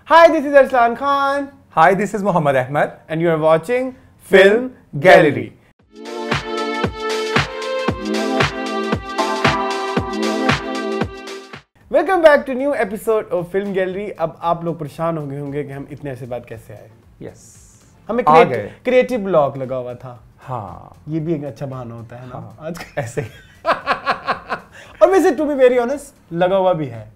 Hi, this is Arslan Khan. Hi, this is Mohammad Ahmed. And you are watching Film Gallery. Welcome back to new episode of Film Gallery. अब आप लोग परेशान हो गए होंगे कि हम इतने ऐसे बात कैसे आए. Yes. हमें क्रिएटिव ब्लॉक लगा हुआ था. हाँ. ये भी एक अच्छा बहाना होता है ना. हाँ. आज ऐसे. और वैसे टू बी वेरी ऑनेस्ट लगा हुआ भी है.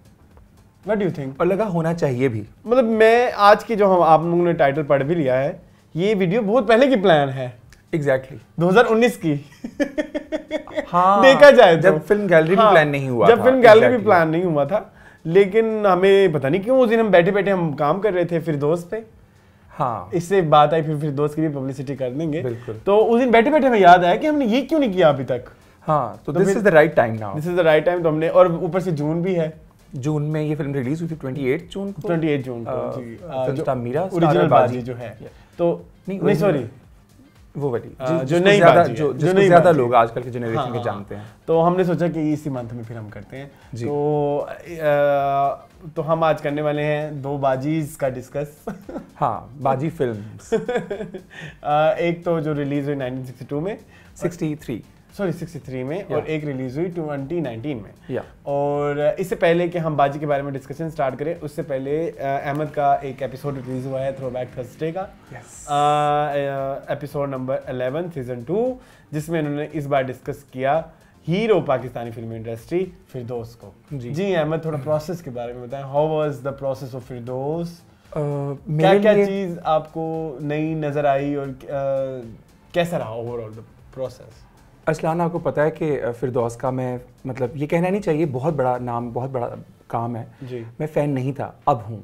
What do you think? और लगा होना चाहिए भी. मतलब मैं आज की जो हम आप लोगों ने टाइटल पढ़ भी लिया है, ये वीडियो बहुत पहले की प्लान है. Exactly. 2019 की. हाँ. देखा जाए तो. जब फिल्म गैलरी भी प्लान नहीं हुआ था. जब फिल्म गैलरी भी प्लान नहीं हुआ था, लेकिन हमें पता नहीं क्यों उस दिन हम बैठे बैठे हम काम कर रहे थे फिरदौस पे. हाँ. इससे बात आई, फिर फिरदौस की भी पब्लिसिटी कर देंगे. बिल्कुल. तो उस दिन बैठे बैठे हमें याद आया कि हमने ये क्यों नहीं किया अभी तक. हाँ. तो this is the right time now. This is the right time. तो हमने, और ऊपर से जून भी है. जून में ये फिल्म रिलीज हुई थी 28 जून को. 28 जून को फिल्म था मीरा ओरिजिनल बाजी जो है. तो नहीं सॉरी वो वाली जो नहीं बाजी जो नहीं ज्यादा लोग आजकल के जनरेशन के जानते हैं. तो हमने सोचा कि इसी मंथ में फिर हम करते हैं. तो हम आज करने वाले हैं दो बाजीज का डिस्कस. हाँ, बाजी फिल्म्स. एक तो जो रिलीज हुई 1962 में, 63 में, और एक रिलीज हुई 2019 में. और इससे पहले कि हम बाजी के बारे में डिस्कशन स्टार्ट करें, उससे पहले अहमद का एक एपिसोड रिलीज हुआ है थ्रोबैक थर्सडे का. एपिसोड नंबर 11 सीजन 2, जिसमें उन्होंने इस बार डिस्कस किया hero Pakistani film industry Firdaus को. जी अहमद, थोड़ा प्रोसेस के बारे में बताएं. How was the process of Firdaus? क्या चीज़ आपको नई नजर आई और कैसा रहा ओवरऑल द प्रोसेस? असलान, आपको पता है कि फिरदौस का मैं मतलब ये कहना नहीं चाहिए, बहुत बड़ा नाम, बहुत बड़ा काम है जी. मैं फ़ैन नहीं था, अब हूँ.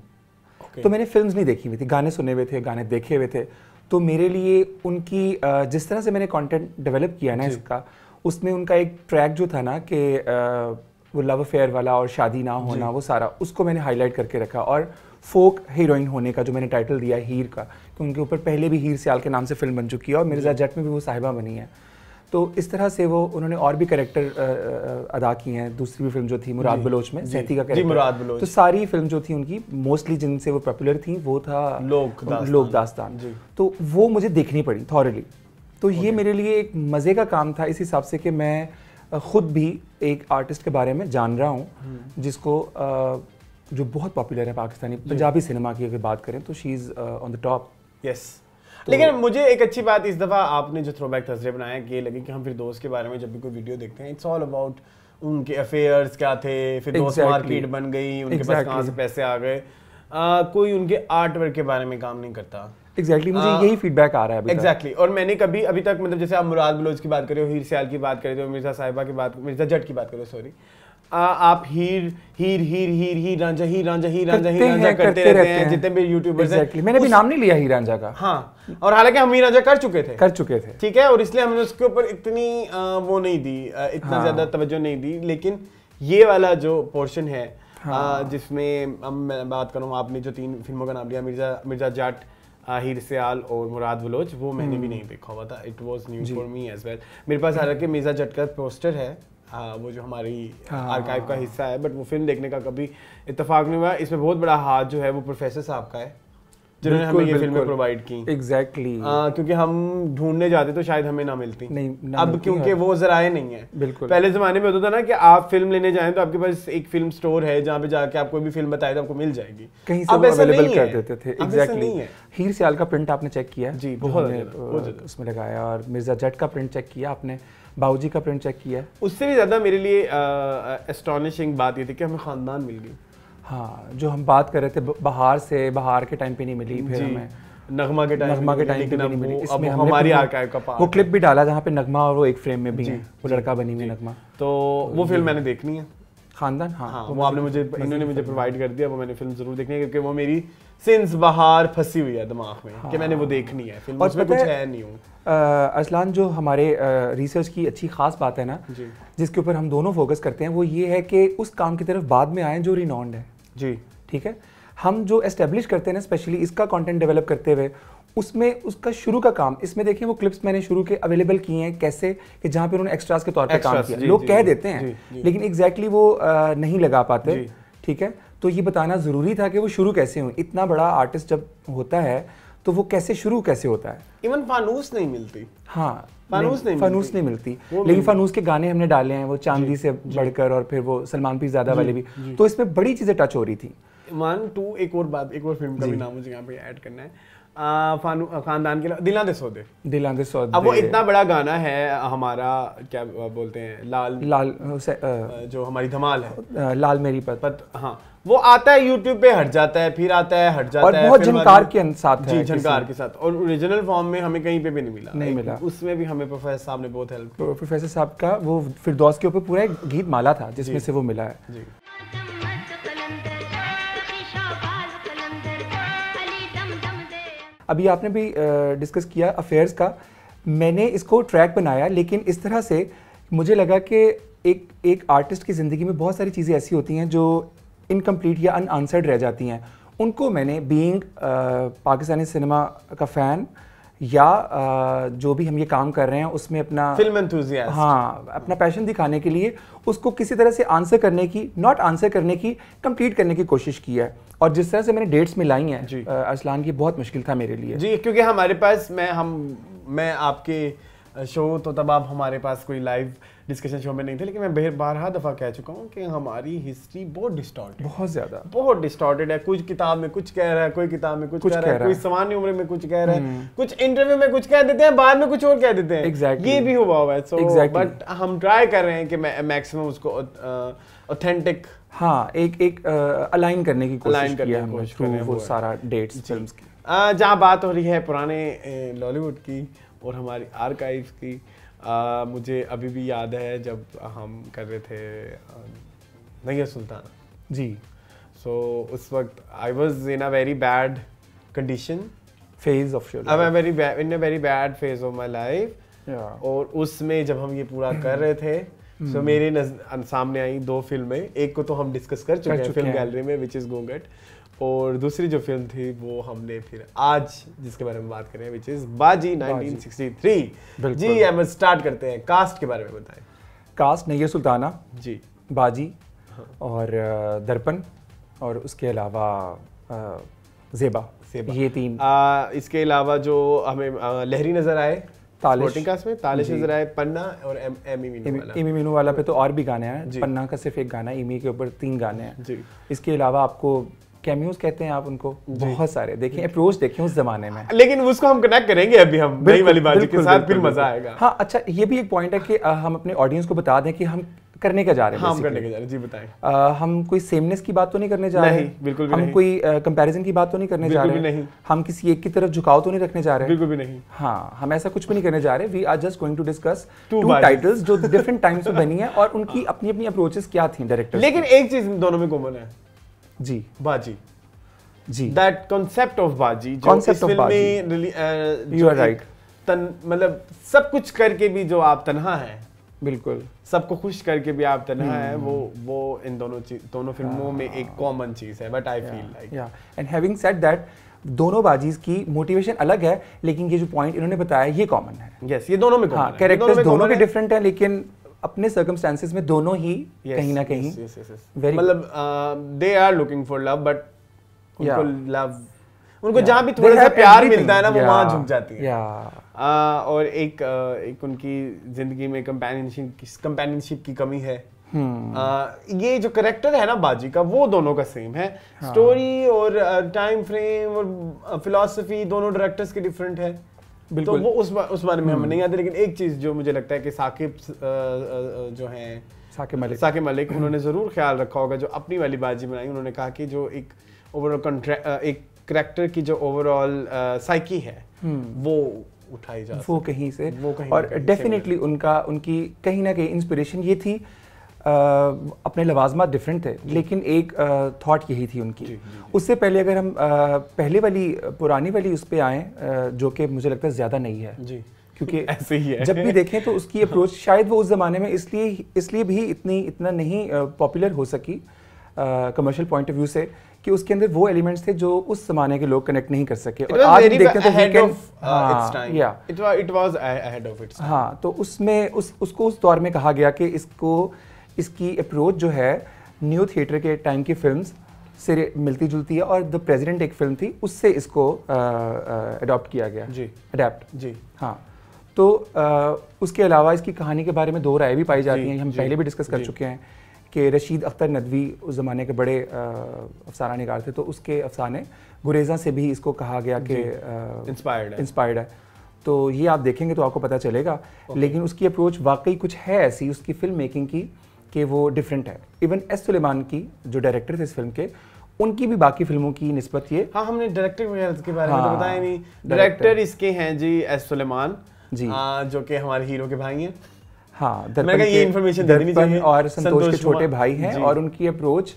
तो मैंने फिल्म्स नहीं देखी हुई थी, गाने सुने हुए थे, गाने देखे हुए थे. तो मेरे लिए उनकी जिस तरह से मैंने कंटेंट डेवलप किया ना इसका, उसमें उनका एक ट्रैक जो था ना कि वो लव अफेयर वाला और शादी ना होना, वो सारा उसको मैंने हाईलाइट करके रखा. और फोक हीरोइन होने का जो मैंने टाइटल दिया हीर का, कि उनके ऊपर पहले भी हीर सियाल के नाम से फिल्म बन चुकी है और मिर्ज़ा जट में भी वो साहिबा बनी है. तो इस तरह से वो उन्होंने और भी कैरेक्टर अदा किए हैं. दूसरी भी फिल्म जो थी मुराद बलोच में, सहती का कैरेक्टर. तो सारी फिल्म जो थी उनकी मोस्टली जिनसे वो पॉपुलर थी वो था लोक दास्तान. तो वो मुझे देखनी पड़ी थॉरली. तो ये मेरे लिए एक मज़े का काम था, इस हिसाब से कि मैं खुद भी एक आर्टिस्ट के बारे में जान रहा हूँ जिसको जो बहुत पॉपुलर है पाकिस्तानी पंजाबी सिनेमा की अगर बात करें तो she is on the top. Yes. लेकिन मुझे एक अच्छी बात इस दफ़ा आपने जो थ्रोबैक थर्सडे बनाया कि ये लगे कि हम फिरदौस के बारे में जब भी कोई वीडियो देखते हैं, इट्स ऑल अबाउट उनके अफेयर्स क्या थे, फिरदौस मार्केट बन गई, उनके पास कहाँ से पैसे आ गए. कोई उनके आर्ट वर्क के बारे में काम नहीं करता. एग्जैक्टली मुझे यही फीडबैक आ रहा है एग्जैक्टली. और मैंने कभी अभी तक मतलब जैसे आप मुराद बलोच की बात करें, हीर सियाल की बात करें, मिर्ज़ा साहिबा की बात, मिर्ज़ा जट की बात करें, सॉरी, आप हीर रांझा करते रहते हैं जितने भी यूट्यूबर्स हैं. मैंने भी नाम नहीं लिया हीर रांझा का. हाँ, और हालांकि हम हीर रांझा कर चुके थे. ठीक है, और इसलिए हमने उसके ऊपर इतनी वो नहीं दी, इतना ज्यादा तवज्जो नहीं दी. लेकिन ये वाला जो पोर्शन है जिसमें मैं बात करूँ, आपने जो 3 फिल्मों का नाम लिया, मिर्ज़ा जट, हीर सियाल और मुराद बलोच, वो मैंने भी नहीं देखा हुआ था. It was new for me as well. मेरे पास हालांकि मिर्ज़ा जट का पोस्टर है, वो जो हमारी आर्काइव का हिस्सा है, बट वो फिल्म देखने का कभी इत्तेफाक नहीं हुआ. इसमें बहुत बड़ा हाथ जो है वो प्रोफेसर साहब का है जिन्होंने हमें ये फिल्में प्रोवाइड की. एग्जैक्टली. क्योंकि हम ढूंढने जाते तो शायद हमें ना मिलती. नहीं, अब क्योंकि वो ज़राए नहीं है. बिल्कुल. पहले ज़माने में होता था ना कि आप फिल्म लेने जाएं तो आपके पास एक फिल्म स्टोर है जहाँ पे जाके आप कोई भी फिल्म बताए तो आपको मिल जाएगी, कहीं से वो अवेलेबल कर देते थे. एग्जैक्टली. हीर सियाल का प्रिंट आपने चेक किया? जी, बहुत उसमें लगाया. और मिर्ज़ा जट का प्रिंट चेक किया आपने? बाबूजी का प्रिंट चेक किया? उससे भी ज़्यादा मेरे लिए एस्टॉनिशिंग बात ये थी कि हमें ख़ानदान मिल गई. हाँ, जो हम बात कर रहे थे बहार के टाइम पे नहीं मिली, फिर हमें नगमा के टाइम पे नहीं मिली. इसमें हमारी आर्काइव का पार्ट वो क्लिप भी डाला जहाँ पे नगमा और वो एक फ्रेम में भी है, वो लड़का बनी हुई नगमा. तो वो फिल्म मैंने देखनी है. खानदान. हाँ, वो आपने इन्होंने मुझे प्रोवाइड कर दिया. वो मैंने फिल्म जरूर देखनी है क्योंकि वो मेरी सिंस बहार फंसी हुई है दिमाग में कि मैंने वो देखनी है फिल्म. उसमें कुछ है नहीं हूँ. असलान, जो हमारे रिसर्च की अच्छी खास बात है ना, जिसके ऊपर हम दोनों फोकस करते हैं, वो ये है कि उस काम की तरफ बाद में आए जो रिनॉन्ड है. जी, ठीक है. हम जो एस्टेब्लिश करते हैं ना, स्पेशली इसका कंटेंट डेवलप करते हुए, उसमें उसका शुरू का काम, इसमें देखिए वो क्लिप्स मैंने शुरू के अवेलेबल किए हैं कैसे कि जहाँ पे उन्होंने एक्स्ट्रास के तौर पे काम किया. लोग कह देते हैं लेकिन एग्जैक्टली वो नहीं लगा पाते. ठीक है, तो ये बताना ज़रूरी था कि वो शुरू कैसे हुई। इतना बड़ा आर्टिस्ट जब होता है तो वो शुरू कैसे होता है। इवन फानूस नहीं मिलती। हाँ, फानूस नहीं मिलती, लेकिन फानूस के गाने हमने डाले हैं, वो चांदी से बढ़कर, और फिर वो सलमान पीरज़ादा वाले भी, तो इसमें बड़ी चीज़ें टच हो रही थी। 1 2 एक और फिल्म का भी नाम मुझे यहाँ पे ऐड करना है, खानदान के दिल दे सौदे। अब वो इतना बड़ा गाना है हमारा, क्या बोलते हैं, लाल जो हमारी धमाल है, लाल मेरी पत, हाँ, वो आता है यूट्यूब पे, हट जाता है, फिर आता है, हट जाता है, और बहुत झनकार के साथ है, झनकार के साथ, और ओरिजिनल फॉर्म में हमें कहीं पे भी नहीं मिला। उसमें भी हमें प्रोफेसर साहब ने बहुत हेल्प की। प्रोफेसर साहब का वो फिरदौस के ऊपर पूरा एक गीत माला था जिसमें से वो मिला है। जी। अभी आपने भी डिस्कस किया अफेयर्स का, मैंने इसको ट्रैक बनाया, लेकिन इस तरह से मुझे लगा कि एक आर्टिस्ट की ज़िंदगी में बहुत सारी चीज़ें ऐसी होती हैं जो इनकम्प्लीट या अनआंसर्ड रह जाती हैं। उनको मैंने बीइंग पाकिस्तानी सिनेमा का फ़ैन, या जो भी हम ये काम कर रहे हैं उसमें अपना फिल्म एंथुसियास्ट, हाँ, अपना पैशन दिखाने के लिए उसको किसी तरह से आंसर करने की, नॉट आंसर करने की, कंप्लीट करने की कोशिश की है। और जिस तरह से मैंने डेट्स मिलाई हैं अरसलान की, बहुत मुश्किल था मेरे लिए जी, क्योंकि हमारे पास मैं आपके शो तो तब आप हमारे पास कोई लाइव डिस्कशन शो में नहीं थे, लेकिन मैं बारहा दफ़ा कह चुका हूँ कि हमारी हिस्ट्री बहुत डिस्टॉर्टेड है। कुछ किताब में कुछ कह रहा है, कोई किताब में कुछ कह रहा है, कोई सामान्य उम्र में कुछ कह रहा है, कुछ इंटरव्यू में कुछ कह देते हैं, बाद में कुछ और कह देते हैं। ये भी हुआ है। सो बट हम ट्राई कर रहे हैं कि मैक्सिमम उसको ऑथेंटिक, हाँ, एक अलाइन करने की कोशिश की है वो सारा डेट्स फिल्म्स की। जहाँ बात हो रही है पुराने लॉलीवुड की और हमारी आर्काइव्स की, मुझे अभी भी याद है जब हम कर रहे थे नैयर सुल्ताना जी। सो उस वक्त I was in a very bad condition, phase of your life, in a very bad phase of my life. और उसमें जब हम ये पूरा कर रहे थे, सो मेरे सामने आई 2 फिल्में। एक को तो हम डिस्कस कर चुके हैं फिल्म गैलरी में, विच इज़ घूंघट, और दूसरी जो फिल्म थी वो हमने फिर आज जिसके बारे में बात करें, विच इज़ बाजी 1963। जी, हम स्टार्ट करते हैं। कास्ट के बारे में बताएं। कास्ट नैयर सुल्ताना जी, बाजी, हाँ, और दर्पण, और उसके अलावा ज़ेबा, ये 3। इसके अलावा जो हमें लहरी नजर आए, तालिश नजर आए, पन्ना और एमी मीनू वाला पे तो और भी गाने हैं। पन्ना का सिर्फ एक गाना है, एमी के ऊपर 3 गाने हैं जी। इसके अलावा आपको कैमियोज कहते हैं आप उनको, बहुत सारे देखें, अप्रोच देखें उस जमाने में, लेकिन उसको हम कनेक्ट करेंगे अभी हम नई वाली बाजी के साथ, फिर मजा आएगा। हाँ, अच्छा, ये भी एक पॉइंट है कि हम अपने ऑडियंस को बता दें कि हम करने का जा रहे हैं। हम करने का जा रहे हैं जी, बताएं। हम कोई सेमनेस की बात तो नहीं करने जा रहे हैं, बिल्कुल भी नहीं। हम कोई कंपैरिजन की बात तो नहीं करने जा रहे हैं, हम किसी एक की तरफ झुकाव तो नहीं रखने जा रहे हैं, बिल्कुल भी नहीं। हाँ, हम ऐसा कुछ भी नहीं करने जा रहे। We are just going to discuss 2 titles जो डिफरेंट टाइम्स में बनी है और उनकी अपनी अपनी अप्रोचेस क्या थी डायरेक्टर। लेकिन एक चीज दोनों में कॉमन है जी, बाजी जी, दैट कॉन्सेप्ट ऑफ बाजी, जो इस फिल्म में यू आर राइट, मतलब सब कुछ करके भी जो आप तन्हा हैं, बिल्कुल सबको खुश करके भी आप तन्हा है, वो इन दोनों फिल्मों में एक कॉमन चीज है। बट आई फील लाइक, या एंड हैविंग सेड दैट, दोनों बाजीज की मोटिवेशन अलग है, लेकिन ये जो पॉइंट इन्होंने बताया ये कॉमन है। यस, ये दोनों में कॉमन है। कैरेक्टर्स दोनों के डिफरेंट हैं, लेकिन अपने सर्कमस्टेंसेस में दोनों ही कहीं ना कहीं मतलब they are looking for love, but उनको लव, उनको जहाँ भी थोड़ा सा प्यार मिलता है ना, वो वहाँ झुक जाती है। और एक उनकी जिंदगी में कंपेनियनशिप की कमी है। ये जो करेक्टर है ना बाजी का, वो दोनों का सेम है। स्टोरी और टाइम फ्रेम और फिलॉसफी दोनों डायरेक्टर्स के डिफरेंट है, तो वो उस बारे में हमें नहीं आते। लेकिन एक चीज जो मुझे लगता है कि साकिब जो हैं, साकिब मलिक, उन्होंने जरूर ख्याल रखा होगा, जो अपनी वाली बाजी बनाई, उन्होंने कहा कि जो एक ओवरऑल एक करेक्टर की जो ओवरऑल साइकी है, वो उठाई जा, वो कहीं से, और डेफिनेटली उनकी कहीं ना कहीं इंस्पिरेशन ये थी। अपने लवाजमात डिफरेंट थे, लेकिन एक थॉट यही थी उनकी। उससे पहले अगर हम पहले वाली पुरानी वाली उस पर आएँ, जो कि मुझे लगता है ज़्यादा नहीं है जी, क्योंकि ऐसे ही है। जब भी देखें तो उसकी अप्रोच शायद वो उस ज़माने में इसलिए भी इतना नहीं पॉपुलर हो सकी कमर्शियल पॉइंट ऑफ व्यू से, कि उसके अंदर वो एलिमेंट्स थे जो उस जमाने के लोग कनेक्ट नहीं कर सके। और आज भी देखते हैं तो it was ahead of its time. हाँ, तो उसमें उसको उस दौर में कहा गया कि इसकी अप्रोच जो है न्यू थिएटर के टाइम की फिल्म्स से मिलती जुलती है, और द प्रेसिडेंट एक फिल्म थी उससे इसको अडॉप्ट किया गया जी, अडेप्ट जी। हाँ, तो उसके अलावा इसकी कहानी के बारे में दो राय भी पाई जाती हैं, हम पहले भी डिस्कस कर चुके हैं कि रशीद अख्तर नदवी उस ज़माने के बड़े अफसाना निगार थे, तो उसके अफसाने गुरेज़ा से भी इसको कहा गया कि इंस्पायर्ड है। तो ये आप देखेंगे तो आपको पता चलेगा, लेकिन उसकी अप्रोच वाकई कुछ है ऐसी उसकी फिल्म मेकिंग की कि वो डिफरेंट है। इवन एस सुलेमान की जो डायरेक्टर थे इस फिल्म के, उनकी भी बाकी फिल्मों की निस्बत ये, हाँ हमने डायरेक्टर वगैरह के बारे में तो बताया नहीं। डायरेक्टर इसके हैं जी एस सुलेमान जी, जो कि हमारे हीरो के भाई हैं। हाँ, दर्पण और संतोष के छोटे भाई हैं, और उनकी अप्रोच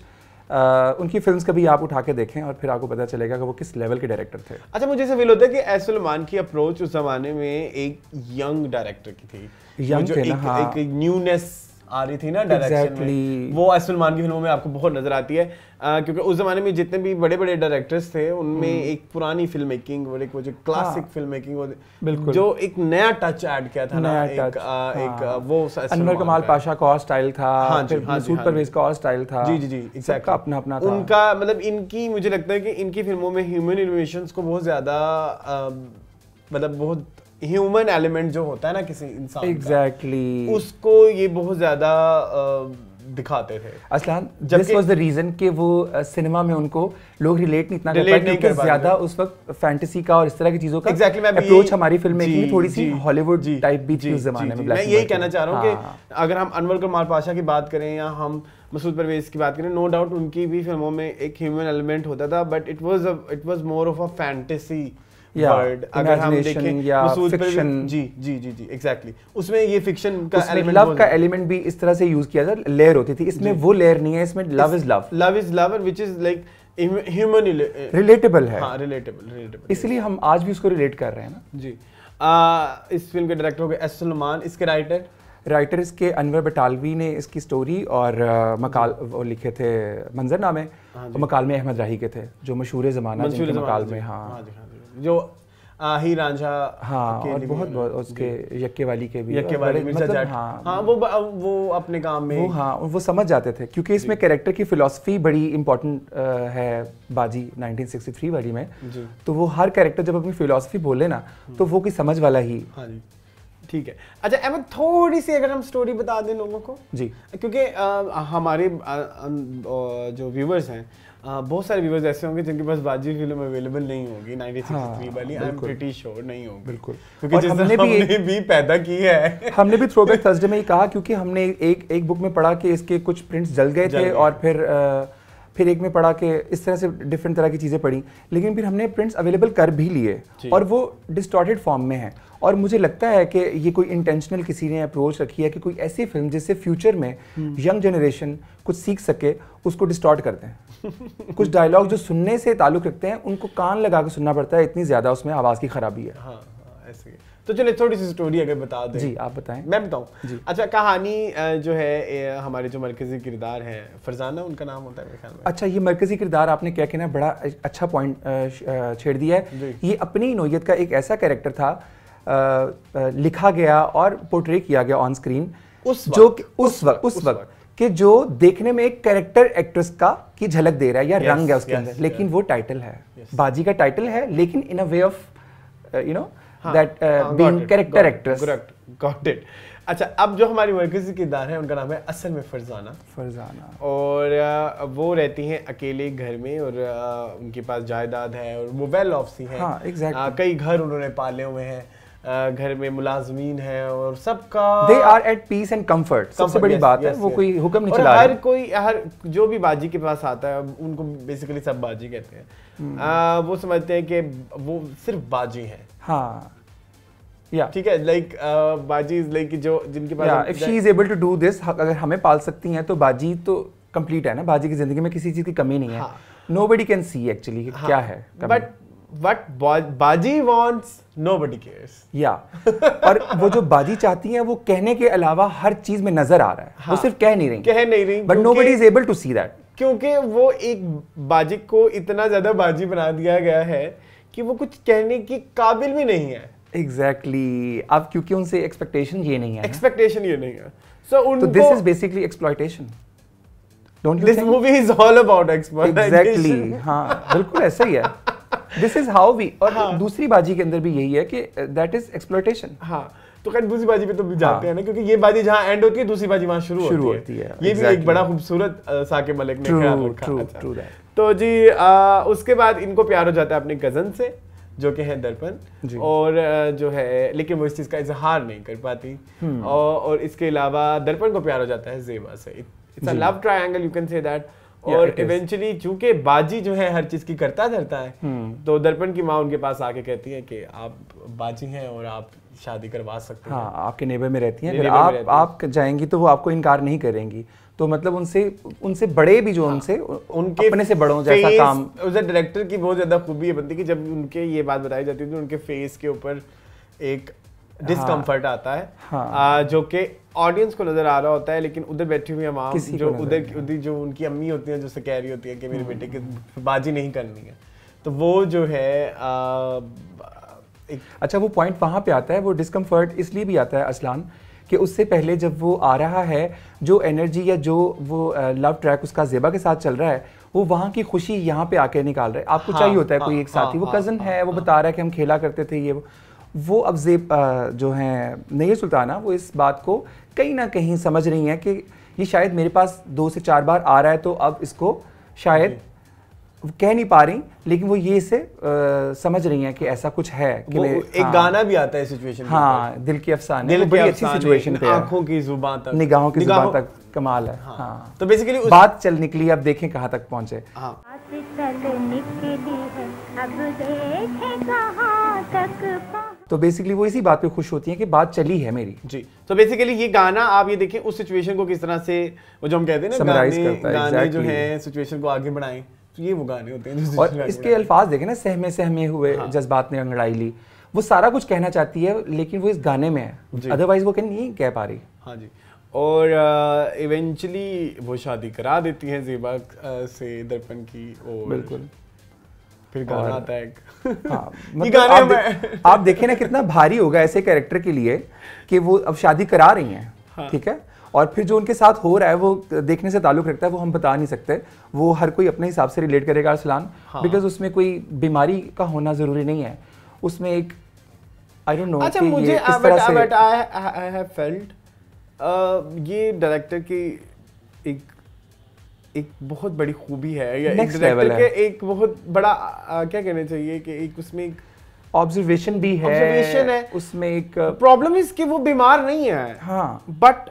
उनकी फिल्म्स कभी आप उठा के देखें और फिर आपको पता चलेगा कि वो किस लेवल के डायरेक्टर थे। अच्छा, मुझे ऐसा फील होता है कि एस सुलेमान की अप्रोच उस जमाने में एक यंग डायरेक्टर की थी, यंग थे ना, हाँ, एक न्यूनेस आ रही थी ना डायरेक्शन में, वो एस सुलेमान की फिल्मों में आपको बहुत नजर आती है, क्योंकि उस जमाने में जितने भी बड़े बड़े डायरेक्टर्स थे उनमें एक पुरानी फिल्म मेकिंग और एक वो जो क्लासिक फिल्म मेकिंग जो एक नया टच ऐड किया था ना, एक वो अनवर कमाल पाशा का स्टाइल था, मसूद परवेज का स्टाइल था, जी जी जी, एग्जैक्टली अपना अपना था उनका। मतलब इनकी मुझे लगता है कि इनकी फिल्मों में ह्यूमन इमोशंस को बहुत ज्यादा, मतलब बहुत ह्यूमन एलिमेंट जो होता है ना किसी इंसान exactly. उसको ये बहुत ज्यादा दिखाते थे। असलान दिस वाज द रीजन कि वो सिनेमा में उनको लोग रिलेट नहीं इतना कर पाए, क्योंकि ज्यादा उस वक्त फैंटेसी का और इस तरह की चीजों का अप्रोच हमारी फिल्म मेकिंग में थोड़ी सी हॉलीवुड टाइप भी थी उस जमाने में। मैं यही कहना चाह रहा हूँ कि अगर हम अनवर कमाल पाशा की बात करें या हम मसूद परवेज की बात करें, नो डाउट उनकी भी फिल्मों में एक ह्यूमन एलिमेंट होता था, but it was more of a fantasy word. अगर हम देखें मसूद फिक्शन, जी जी जी जी एग्जैक्टली, उसमें ये फिक्शन का एलिमेंट, लव का एलिमेंट भी इस तरह से यूज किया था, लेयर होती थी, इसमें वो लेयर नहीं है, इसमें love is love which is like human relatable है। हाँ, रिलेटेबल, इसलिए हम आज भी उसको रिलेट कर रहे हैं ना जी। इस फिल्म के डायरेक्टर हो गए एस सुलेमान, इसके राइटर इसके अनवर बटालवी ने इसकी स्टोरी और मकाल वो लिखे थे मंजरनामे, और मकाल में अहमद राही के थे जो मशहूर ज़माना जिनके मकाल में, हाँ जो ही रांझा, हाँ, और बहुत उसके यक्के वाली के भी, मतलब हाँ वो अपने काम में वो समझ जाते थे, क्योंकि इसमें कैरेक्टर की फिलॉसफी बड़ी इंपॉर्टेंट है बाजी 1963 वाली में, तो वो हर कैरेक्टर जब अपनी फिलॉसफी बोले ना तो वो कोई समझ वाला ही। हाँ जी, ठीक है। अच्छा अहमद, थोड़ी सी अगर हम स्टोरी बता दें लोगों को जी, क्योंकि हमारे जो व्यूवर्स हैं, बहुत सारे व्यूवर्स ऐसे होंगे जिनके पास बाजी फिल्म अवेलेबल नहीं होगी 1963 वाली, आई एम प्रीटी श्योर नहीं होगी, बिल्कुल, क्योंकि हमने भी पैदा की है। हमने भी थ्रोबैक थर्सडे में ही कहा, क्योंकि हमने एक बुक में पढ़ा कि इसके कुछ प्रिंट्स जल गए थे, और फिर एक में पढ़ा कि इस तरह से डिफरेंट तरह की चीज़ें पढ़ी, लेकिन फिर हमने प्रिंट्स अवेलेबल कर भी लिए और वो डिस्टॉर्टेड फॉर्म में है। और मुझे लगता है कि ये कोई इंटेंशनल किसी ने अप्रोच रखी है कि कोई ऐसी फिल्म जिससे फ्यूचर में यंग जनरेशन कुछ सीख सके, उसको डिस्टॉर्ट करते हैं। कुछ डायलॉग जो सुनने से ताल्लुक़ रखते हैं उनको कान लगा के सुनना पड़ता है, इतनी ज़्यादा उसमें आवाज़ की खराबी है। हाँ, ऐसे। तो चलिए थोड़ी सी स्टोरी अगर बता दें। जी, आप बताएं। मैं बताऊं? अच्छा, कहानी जो है हमारे जो मरकजी किरदार है फरजाना, उनका नाम होता है मेरे ख्याल में। अच्छा, ये मरकजी किरदार आपने क्या कहना बड़ा अच्छा पॉइंट छेड़ दिया है। ये अपनी नोयत का एक ऐसा कैरेक्टर था, लिखा गया और पोर्ट्रे किया गया ऑन स्क्रीन उस वक्त कि जो देखने में एक कैरेक्टर एक्ट्रेस का की झलक दे रहा है या रंग है उसके अंदर, लेकिन वो टाइटल है, बाजी का टाइटल है, लेकिन in a way of you know that being character actress. Got it. अच्छा, अब जो हमारी मरकजी किरदार है उनका नाम है असल में फरजाना, और वो रहती हैं अकेले घर में, और उनके पास जायदाद है और वो वेल ऑफ सी हैं। हाँ, exactly. कई घर उन्होंने पाले हुए हैं, घर में मुलाजमीन है और सबका they are at peace and comfort. सबसे बड़ी बात है वो कोई हुक्म नहीं चला रहा। हर जो भी बाजी के पास आता है उनको बेसिकली सब बाजी कहते हैं। वो समझते हैं कि वो सिर्फ बाजी है। हाँ, ठीक है, लाइक बाजी इज लाइक जो जिनके पास if she is able to do this, अगर हमें पाल सकती हैं तो बाजी तो कंप्लीट है ना, बाजी की जिंदगी में किसी चीज की कमी नहीं है। नोबडी कैन सी एक्चुअली क्या है, बट बाजी वांट्स नोबडी केयर्स। या और वो जो बाजी चाहती हैं वो कहने के अलावा हर चीज में नजर आ रहा है। वो सिर्फ कह नहीं रही but nobody is able to see that, क्योंकि वो एक बाजी को इतना ज्यादा बाजी बना दिया गया है कि वो कुछ कहने की काबिल भी नहीं है। एग्जैक्टली। अब क्योंकि उनसे एक्सपेक्टेशन ये नहीं है, सो तो this is basically exploitation. Don't you This think? movie is all about exploitation. Exactly. हाँ, बिल्कुल ऐसा ही है. This is how we. और दूसरी बाजी के अंदर भी यही है कि that is exploitation. हाँ, तो खैर दूसरी बाजी पे तो भी जाते हैं ना, क्योंकि ये बाजी जहाँ एंड होती है दूसरी बाजी वहाँ शुरू होती है. ये भी एक बड़ा खूबसूरत साकिब मलिक ने ख्याल रखा. True that. तो जी उसके बाद इनको प्यार हो जाता है अपने कजन से जो कि है दर्पण, और जो है लेकिन वो इस चीज का इजहार नहीं कर पाती. और इसके अलावा दर्पण को प्यार हो जाता है ज़ेबा से. It's a love triangle, you can say that. और इवेंचुअली चूंकि बाजी जो है हर चीज की करता धरता है, तो दर्पण की माँ उनके पास आके कहती है कि आप बाजी हैं और आप शादी करवा सकते हैं. हाँ, आपके नेबर में रहती हैं, अगर आप जाएंगी तो वो आपको इनकार नहीं करेंगी. तो मतलब उनसे बड़े भी जो उनसे उनके अपने से बड़ों जैसा काम. उस डायरेक्टर की बहुत ज्यादा खूबी है बनती कि जब उनके ये बात बताई जाती है तो उनके फेस के ऊपर एक डिस्कम्फर्ट आता है, जो कि ऑडियंस को नजर आ रहा होता है, लेकिन उधर बैठी हुई अवाम जो उधर जो उनकी अम्मी होती हैं जो से कह रही होती है कि मेरे बेटे की बाजी नहीं करनी है, तो वो जो है अच्छा वो पॉइंट वहाँ पे आता है. वो डिस्कम्फर्ट इसलिए भी आता है असलान कि उससे पहले जब वो आ रहा है, जो एनर्जी या जो वो लव ट्रैक उसका ज़ेबा के साथ चल रहा है, वो वहाँ की खुशी यहाँ पे आके निकाल रहा है. आपको चाहिए होता है कोई एक साथी. वो कज़न है, वो बता रहा है कि हम खेला करते थे ये वो अब जो हैं नैयर सुल्ताना, वो इस बात को कहीं ना कहीं समझ रही हैं कि ये शायद मेरे पास 2 से 4 बार आ रहा है, तो अब इसको शायद कह नहीं पा रही, लेकिन वो ये इसे समझ रही हैं कि ऐसा कुछ है कि वो एक गाना भी आता है सिचुएशन. हाँ, दिल के अफसाने. दिल बड़ी अच्छी सिचुएशन पे, आंखों की जुबान तक, निगाहों की जुबान तक कमाल है. हाँ. तो बेसिकली बात चल निकली, अब देखें कहाँ तक पहुंचे. हाँ. तो बेसिकली वो इसी बात पे खुश होती हैं कि बात चली है मेरी. जी. तो बेसिकली ये गाना आप ये देखें उस सिचुएशन को किस तरह से, वो जो हम कहते हैं ना गाने जो है सिचुएशन को आगे बढ़ाएं, तो ये वो गाने होते हैं. और इसके अल्फाज देखें ना, सहमे सहमे हुए जज्बात ने अंगड़ाई ली, वो सारा कुछ कहना चाहती है, लेकिन वो इस गाने में है, अदरवाइज वो नहीं कह पा रही. हाँ जी. और इवेंचुअली वो शादी करा देती हैं ज़ेबा से दर्पण की. और बिल्कुल. फिर गाना आता है. हाँ, मतलब आप देखें ना कितना भारी होगा ऐसे कैरेक्टर के लिए कि वो अब शादी करा रही हैं. हाँ. ठीक है. और फिर जो उनके साथ हो रहा है वो देखने से ताल्लुक रखता है, वो हम बता नहीं सकते, वो हर कोई अपने हिसाब से रिलेट करेगा अरसलान. बिकॉज उसमें कोई बीमारी का होना जरूरी नहीं है, उसमें एक आई डोंट नो. अच्छा, मुझे बट आई हैव फेल्ट ये डायरेक्टर की एक बहुत बड़ी खूबी है, या एक डायरेक्टर के एक बहुत बड़ा क्या कहना चाहिए कि एक उसमें एक ऑब्जर्वेशन भी है, उसमें एक प्रॉब्लम इज कि वो बीमार नहीं है. हाँ. बट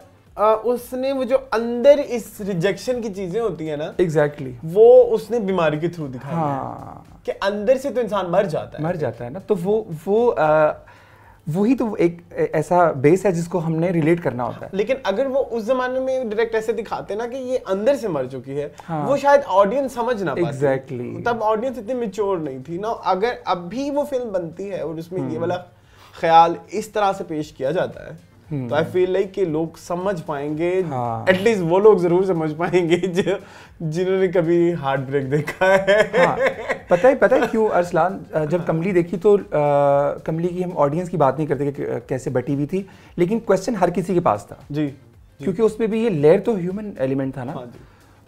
उसने वो जो अंदर इस रिजेक्शन की चीजें होती है ना, एग्जैक्टली वो उसने बीमारी के थ्रू दिखाया. हाँ. कि अंदर से तो इंसान मर जाता है ना. तो वही तो एक ऐसा बेस है जिसको हमने रिलेट करना होता है. लेकिन अगर वो उस जमाने में डायरेक्ट ऐसे दिखाते ना कि ये अंदर से मर चुकी है, वो शायद ऑडियंस समझ ना पाती. एग्जैक्टली. तब ऑडियंस इतनी मैच्योर नहीं थी ना. अगर अब भी वो फिल्म बनती है और उसमें ये वाला ख्याल इस तरह से पेश किया जाता है, तो आई फील लाइक कि लोग समझ पाएंगे. एटलीस्ट वो लोग जरूर समझ पाएंगे जिन्होंने कभी हार्ट ब्रेक देखा है. हाँ, पता है क्यों अरसलान, जब कमली देखी तो कमली की हम ऑडियंस की बात नहीं करते कि कैसे बटी हुई थी, लेकिन क्वेश्चन हर किसी के पास था. जी. क्योंकि उसमें भी ये लेयर तो ह्यूमन एलिमेंट था ना. हाँ जी.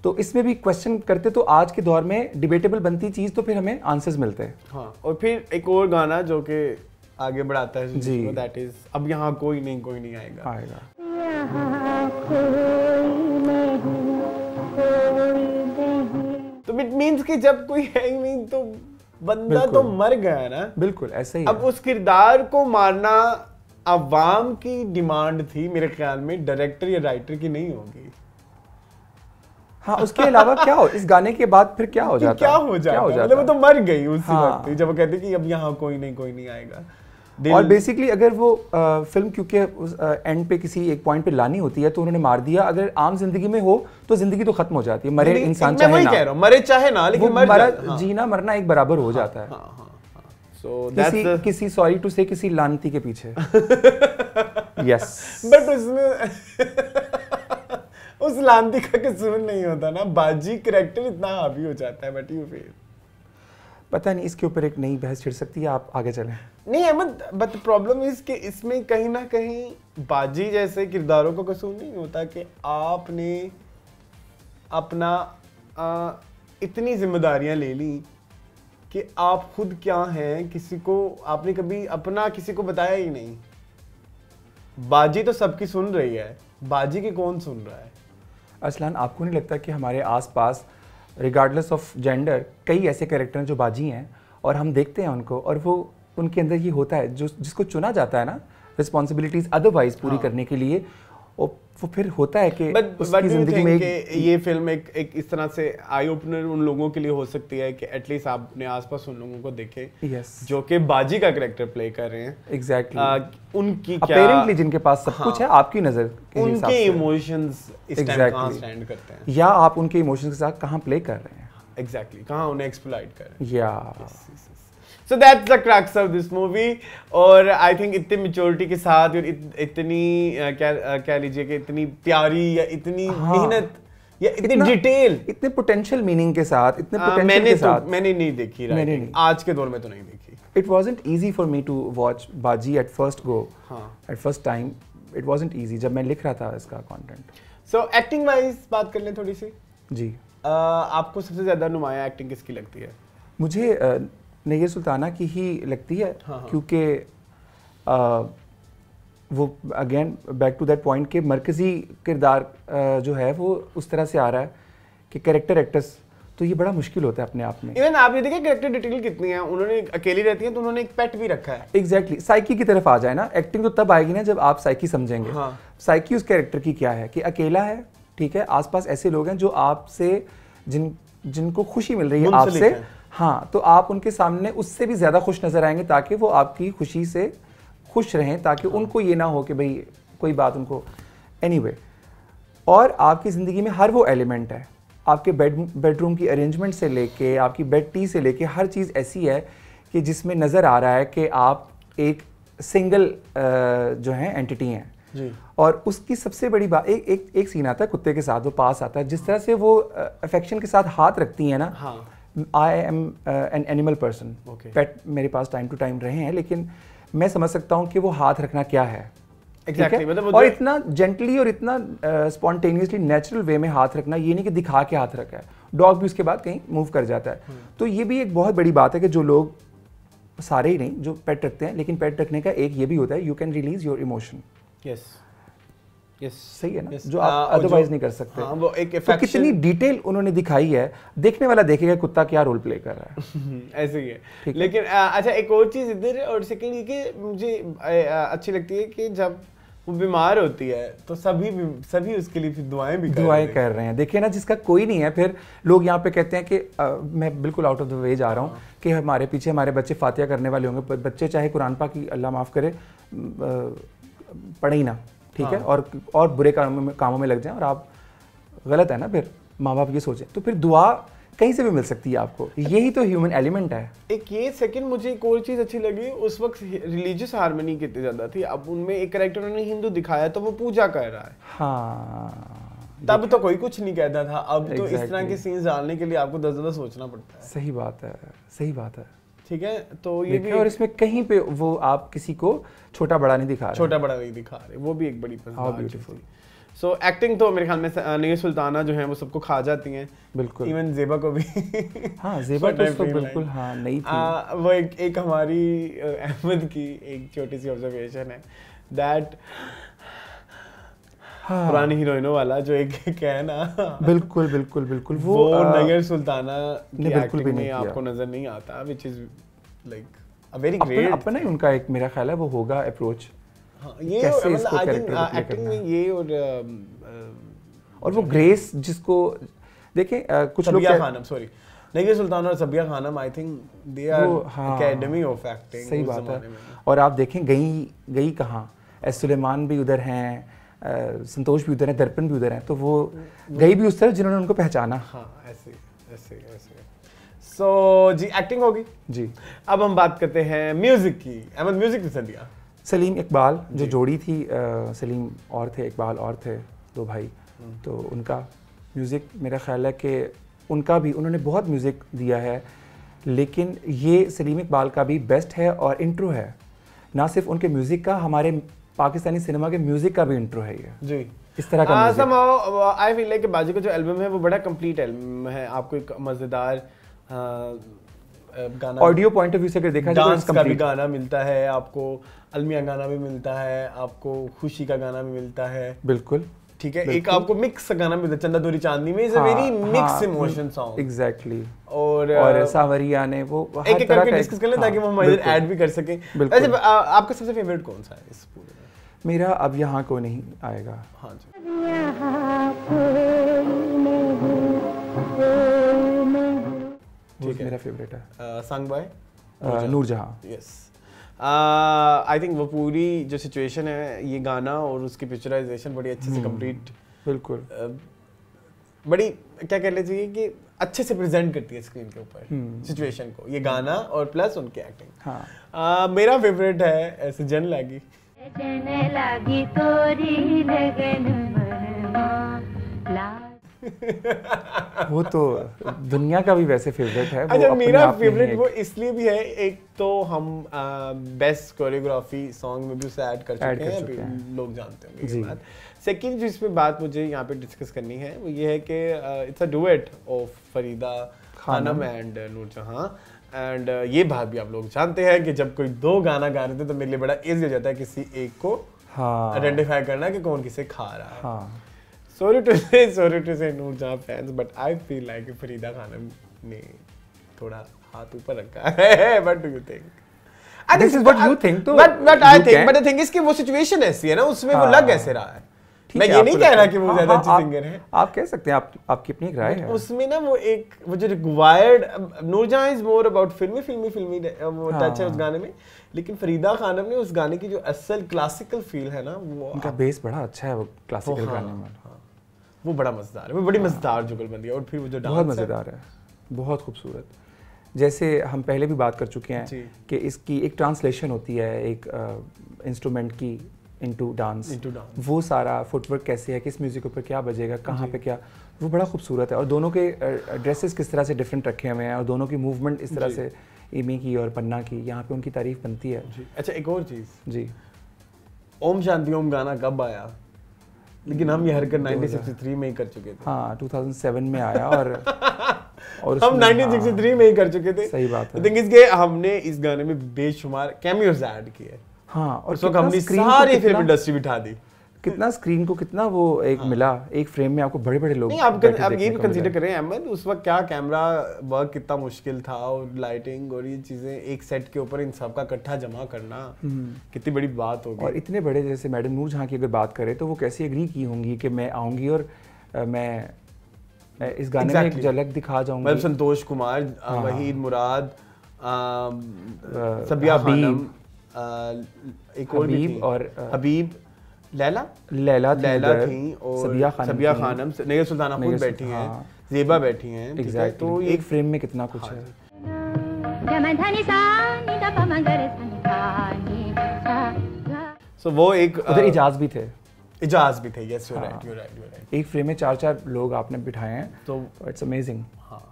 तो इसमें भी क्वेश्चन करते तो आज के दौर में डिबेटेबल बनती चीज, तो फिर हमें आंसर्स मिलते हैं. हाँ. और फिर एक और गाना जो कि आगे बढ़ाता है जी, दैट इज अब यहाँ कोई नहीं आएगा. तो इट मींस कि जब कोई है ही नहीं तो बंदा तो मर गया ना. बिल्कुल ऐसा ही. अब उस किरदार को मारना अवाम की डिमांड थी मेरे ख्याल में, डायरेक्टर या राइटर की नहीं होगी. हाँ, उसके अलावा क्या हो इस गाने के बाद फिर क्या हो जाता मतलब वो तो मर गई उसी वक्त जब वो कहते कि अब यहाँ कोई नहीं आएगा. और बेसिकली अगर वो फिल्म क्योंकि एंड पे किसी एक पॉइंट पे लानी होती है तो उन्होंने मार दिया. अगर आम जिंदगी में हो तो जिंदगी तो खत्म हो जाती है, मरे इंसान चाहे ना. कह रहा हूं, मरे चाहे ना, लेकिन जीना मरना एक बराबर हो जाता है. किसी सॉरी टू से किसी लानती के पीछे. यस. बट उसमें उस लानती का कसूर नहीं होता ना, बाजी कैरेक्टर इतना हावी हो जाता है. बट यू फील पता नहीं, इसके ऊपर एक नई बहस छिड़ सकती है, आप आगे चलें. नहीं अहमद, बट प्रॉब्लम इज कि इसमें कहीं ना कहीं बाजी जैसे किरदारों का कसूर नहीं होता कि आपने अपना इतनी जिम्मेदारियां ले ली कि आप खुद क्या हैं किसी को आपने कभी अपना किसी को बताया ही नहीं। बाजी तो सबकी सुन रही है, बाजी की कौन सुन रहा है? असलान, आपको नहीं लगता कि हमारे आसपास रिगार्डलेस ऑफ जेंडर कई ऐसे कैरेक्टर हैं जो बाजी हैं और हम देखते हैं उनको और वो उनके अंदर ये होता है जो जिसको चुना जाता है ना रिस्पॉन्सिबिलिटीज अदरवाइज पूरी करने के लिए, और वो फिर होता है कि उसकी जिंदगी में ये फिल्म एक इस तरह से आई ओपनर उन लोगों के लिए हो सकती है कि एटलीस्ट आपने आसपास उन लोगों को देखे जो कि बाजी का कैरेक्टर प्ले कर रहे हैं। एग्जैक्टली उनकी क्या अपेरेंटली जिनके पास सब कुछ है आपकी नजर के उनके इमोशंस इस टाइम कहां स्टैंड करते हैं या आप उनके इमोशंस के साथ कहां प्ले कर रहे हैं, एग्जैक्टली कहां उन्हें एक्सप्लॉइट कर रहे हैं। या So that's the crux of this movie। और आई थिंक इतनी मेच्योरिटी के साथ और इतनी क्या लीजिए कि इतनी प्यारी या इतनी मेहनत या इतनी डिटेल, इतने पोटेंशियल मीनिंग के साथ, इतने पोटेंशियल के साथ मैंने नहीं देखी, आज के दौर में तो नहीं देखी। It wasn't easy for me to watch बाजी at first go, at first time it wasn't easy जब मैं लिख रहा था इसका कंटेंट। So acting wise बात कर लें थोड़ी सी जी। आपको सबसे ज्यादा नुमाया एक्टिंग किसकी लगती है? मुझे नैयर सुल्ताना की ही लगती है, क्योंकि वो again back to that point के मरकज़ी किरदार जो है वो उस तरह से आ रहा है कि कैरेक्टर एक्टर्स, तो ये बड़ा मुश्किल होता है अपने आप में। इवन आप ये देखिए कैरेक्टर डिटेल कितनी है, उन्होंने अकेली रहती है तो उन्होंने एक पेट भी रखा है। एग्जैक्टली साइकी की तरफ आ जाए ना, एक्टिंग तो तब आएगी ना जब आप साइकी समझेंगे। साइकी उस कैरेक्टर की क्या है कि अकेला है, ठीक है, आसपास ऐसे लोग हैं जो आपसे जिनको खुशी मिल रही है आपसे, हाँ, तो आप उनके सामने उससे भी ज़्यादा खुश नज़र आएंगे ताकि वो आपकी खुशी से खुश रहें, ताकि उनको ये ना हो कि भाई कोई बात उनको एनीवे। और आपकी ज़िंदगी में हर वो एलिमेंट है, आपके बेडरूम की अरेंजमेंट से लेके आपकी बेड टी से लेके हर चीज़ ऐसी है कि जिसमें नज़र आ रहा है कि आप एक सिंगल जो है एंटिटी हैं जी। और उसकी सबसे बड़ी बात एक सीन आता है कुत्ते के साथ, वो पास आता है, जिस तरह से वो अफेक्शन के साथ हाथ रखती हैं ना। हाँ। I am an animal person, pet मेरे पास टाइम टू टाइम रहे हैं, लेकिन मैं समझ सकता हूँ कि वो हाथ रखना क्या है। Exactly, मतलब और इतना जेंटली और इतना स्पॉन्टेनियसली नेचुरल वे में हाथ रखना, ये नहीं कि दिखा के हाथ रखा है। डॉग भी उसके बाद कहीं मूव कर जाता है। तो ये भी एक बहुत बड़ी बात है कि जो लोग, सारे ही नहीं, जो पेट रखते हैं, लेकिन पेट रखने का एक ये भी होता है, you can release your emotion. Yes yes, सही है ना, जो आप अदरवाइज नहीं कर सकते। हाँ, वो एक तो कितनी डिटेल उन्होंने दिखाई है, देखने वाला देखेगा कुत्ता क्या रोल प्ले कर रहा है। ऐसे ही है। लेकिन अच्छा, एक और चीज इधर है, और सेकंड ये कि मुझे अच्छी लगती है कि जब वो बीमार होती है तो सभी उसके लिए फिर दुआएं कर रहे हैं। देखिए ना, जिसका कोई नहीं है, फिर लोग यहाँ पे कहते हैं कि मैं बिल्कुल आउट ऑफ द वे जा रहा हूँ कि हमारे पीछे हमारे बच्चे फातिहा करने वाले होंगे, बच्चे चाहे कुरान पाक की अल्लाह माफ़ करे पढ़े ही ना, ठीक है, और बुरे कामों में लग जाएं, और आप गलत है ना, फिर माँ बाप ये सोचें, तो फिर दुआ कहीं से भी मिल सकती है आपको। यही तो ह्यूमन एलिमेंट है। एक ये सेकंड मुझे एक और चीज अच्छी लगी, उस वक्त रिलीजियस हार्मनी कितनी ज्यादा थी। अब उनमें एक कैरेक्टर उन्होंने हिंदू दिखाया तो वो पूजा कर रहा है। हाँ, तब तो कोई कुछ नहीं कहता था, अब तो इस तरह के सीन्स डालने के लिए आपको 10 सोचना पड़ता है। सही बात है, सही बात है। ठीक है, तो ये भी, और इसमें कहीं पे वो आप किसी को छोटा बड़ा नहीं दिखा रहे, वो भी एक बड़ी ब्यूटीफुल। सो एक्टिंग तो मेरे ख्याल में नैयर सुल्ताना जो है वो सबको खा जाती हैं, बिल्कुल, इवन ज़ेबा को भी। हाँ, ज़ेबा तो बिल्कुल हाँ नहीं थी। वो एक हमारी अहमद की एक छोटी सी ऑब्जर्वेशन है दैट पुरानी हीरोइनों वाला जो एक है ना, बिल्कुल वो नैयर सुल्ताना की एक्टिंग में आपको नजर नहीं आता, which is like a very great. अपना ही उनका एक मेरा ख्याल है वो होगा अप्रोच। हाँ, ये मतलब आई थिंक एक्टिंग में ये और वो ग्रेस जिसको देखें कुछ लोग खानम, सॉरी, नैयर सुल्ताना और Sabiha Khanum, I think they are academy of acting. सही बात है। और आप देखें गई कहाँ, सुलेमान भी उधर हैं, संतोष भी उधर हैं, दर्पण भी उधर हैं, तो वो गई भी उस तरफ जिन्होंने उनको पहचाना। हाँ, ऐसे सो जी, एक्टिंग होगी जी। अब हम बात करते हैं म्यूजिक की। अहमद, म्यूजिक किसने दिया? सलीम इकबाल, जो जोड़ी थी, सलीम और थे, इकबाल और थे, दो भाई, तो उनका म्यूज़िक मेरा ख्याल है कि उन्होंने बहुत म्यूज़िक दिया है, लेकिन ये सलीम इकबाल का भी बेस्ट है और इंट्रो है, ना सिर्फ उनके म्यूज़िक का, हमारे पाकिस्तानी सिनेमा के म्यूज़िक का भी इंट्रो है ये जी। इस तरह का music. somehow I feel like कि बाजी का जो एल्बम है वो बड़ा कंप्लीट एल्बम है। आपको एक मजेदार गाना, ऑडियो पॉइंट ऑफ व्यू से अगर देखा जाए डांस का भी गाना मिलता है आपको, अलमिया गाना भी मिलता है आपको, खुशी का गाना भी मिलता है। बिल्कुल ठीक है, एक आपको मिक्स गाना मिलता है, चंदा दूरी चांदनी में, is a very mix emotion song. Exactly. और सावरिया ने वो एक एक करके डिस्कस कर लें ताकि हम इधर ऐड भी कर सकें। वैसे आपका सबसे फेवरेट कौन सा है इस पूरे में? मेरा अब यहाँ को नहीं आएगा। हाँ जी, ठीक है, मेरा फेवरेट है। Song by Noorjahan. Yes, I think वो पूरी जो सिचुएशन है, ये गाना और उसकी पिक्चराइजेशन बड़ी अच्छे से कंप्लीट, बिल्कुल बड़ी क्या कह लीजिए चाहिए कि अच्छे से प्रेजेंट करती है स्क्रीन के ऊपर सिचुएशन को, ये गाना और प्लस उनकी एक्टिंग। हाँ। मेरा फेवरेट है ऐसे जन लागी तोरी लगन वो तो दुनिया का भी वैसे फेवरेट है। अच्छा, मेरा फेवरेट वो इसलिए भी है, एक तो हम बेस्ट कोरियोग्राफी सॉन्ग में भी उसे ऐड कर चुके हैं, लोग जानते होंगे ये बात। सेकंड जो इसमें बात मुझे यहाँ पे डिस्कस करनी है वो ये है कि it's a duet of Farida Khanum and Noorjahan. And ये बात भी आप लोग जानते हैं कि जब कोई दो गाना गा रहे थे तो मेरे लिए बड़ा इजी हो जाता है किसी एक को आइडेंटिफाई करना कि कौन किसे खा रहा है। Sorry to say Noor Jahan fans, but I feel like Farida Khanam ने थोड़ा हाथ ऊपर रखा है। What do you think? This is what you think, तो but I think, but the thing is कि वो सिचुएशन ऐसी है ना, उसमें वो लग ऐसे रहा है। मैं ये नहीं कह रहा कि वो ज्यादा अच्छी सिंगर है, आप कह सकते हैं, आपकी अपनी राय है। उसमें ना वो जो required, Noorjahan is more about फिल्मी वो टच है उस गाने में, लेकिन फरीदा खानम ने उस गाने की जो असल क्लासिकल फील है ना, वो उनका बेस बड़ा अच्छा है वो क्लासिकल गाने में, वो बड़ा मजेदार है, वो बड़ी मजेदार जुगलबंदी है। और फिर वो जो डांस बहुत मजेदार है, बहुत खूबसूरत। जैसे हम पहले भी बात कर चुके हैं कि इसकी एक ट्रांसलेशन होती है एक इंस्ट्रूमेंट की इनटू डांस, वो सारा फुटवर्क कैसे है, किस म्यूजिक ऊपर क्या बजेगा, कहाँ पे क्या, वो बड़ा खूबसूरत है। और दोनों के ड्रेसेस किस तरह से डिफरेंट रखे हुए हैं, और दोनों की मूवमेंट इस तरह से, एमी की और पन्ना की, यहाँ पे उनकी तारीफ बनती है। अच्छा, एक और चीज़ जी, ओम शांति ओम गाना कब आया? लेकिन हम ये हरकत 1963 में ही कर चुके थे। हाँ, 2007 में आया और हम 1963 में ही कर चुके थे। सही बात है। थिंग इज के हमने इस गाने में बेशुमार कैमियोज ऐड किए। हाँ, और उस वक्त हमने सारी फिल्म इंडस्ट्री बिठा दी। कितना स्क्रीन को कितना वो एक मिला, एक फ्रेम में आपको बड़े बड़े लोग। नहीं, आप ये भी कंसीडर करें अहमद, उस वक्त क्या कैमरा वर्क कितना मुश्किल था, और लाइटिंग और ये चीजें एक सेट के ऊपर इन सब का इकट्ठा जमा करना कितनी बड़ी बात होगी। और इतने बड़े, जैसे मैडम नूरजहां की अगर बात करें तो वो कैसे एग्री की होंगी कि मैं आऊंगी और मैं इस गाने में एक झलक दिखा जाऊंगी। मतलब संतोष कुमार, वहीद मुराद, सबिया खानम, एक और हबीब, और हबीब, लैला थी, और सबिया खानम, नेहा सुल्ताना खुद बैठी हैं, ज़ेबा बैठी हैं। एग्जैक्टली, तो एक फ्रेम में कितना कुछ है। सो वो एक उधर इजाज भी थे, यस, यू राइट। एक फ्रेम में 4-4 लोग आपने बिठाए हैं, तो इट्स अमेजिंग। हाँ,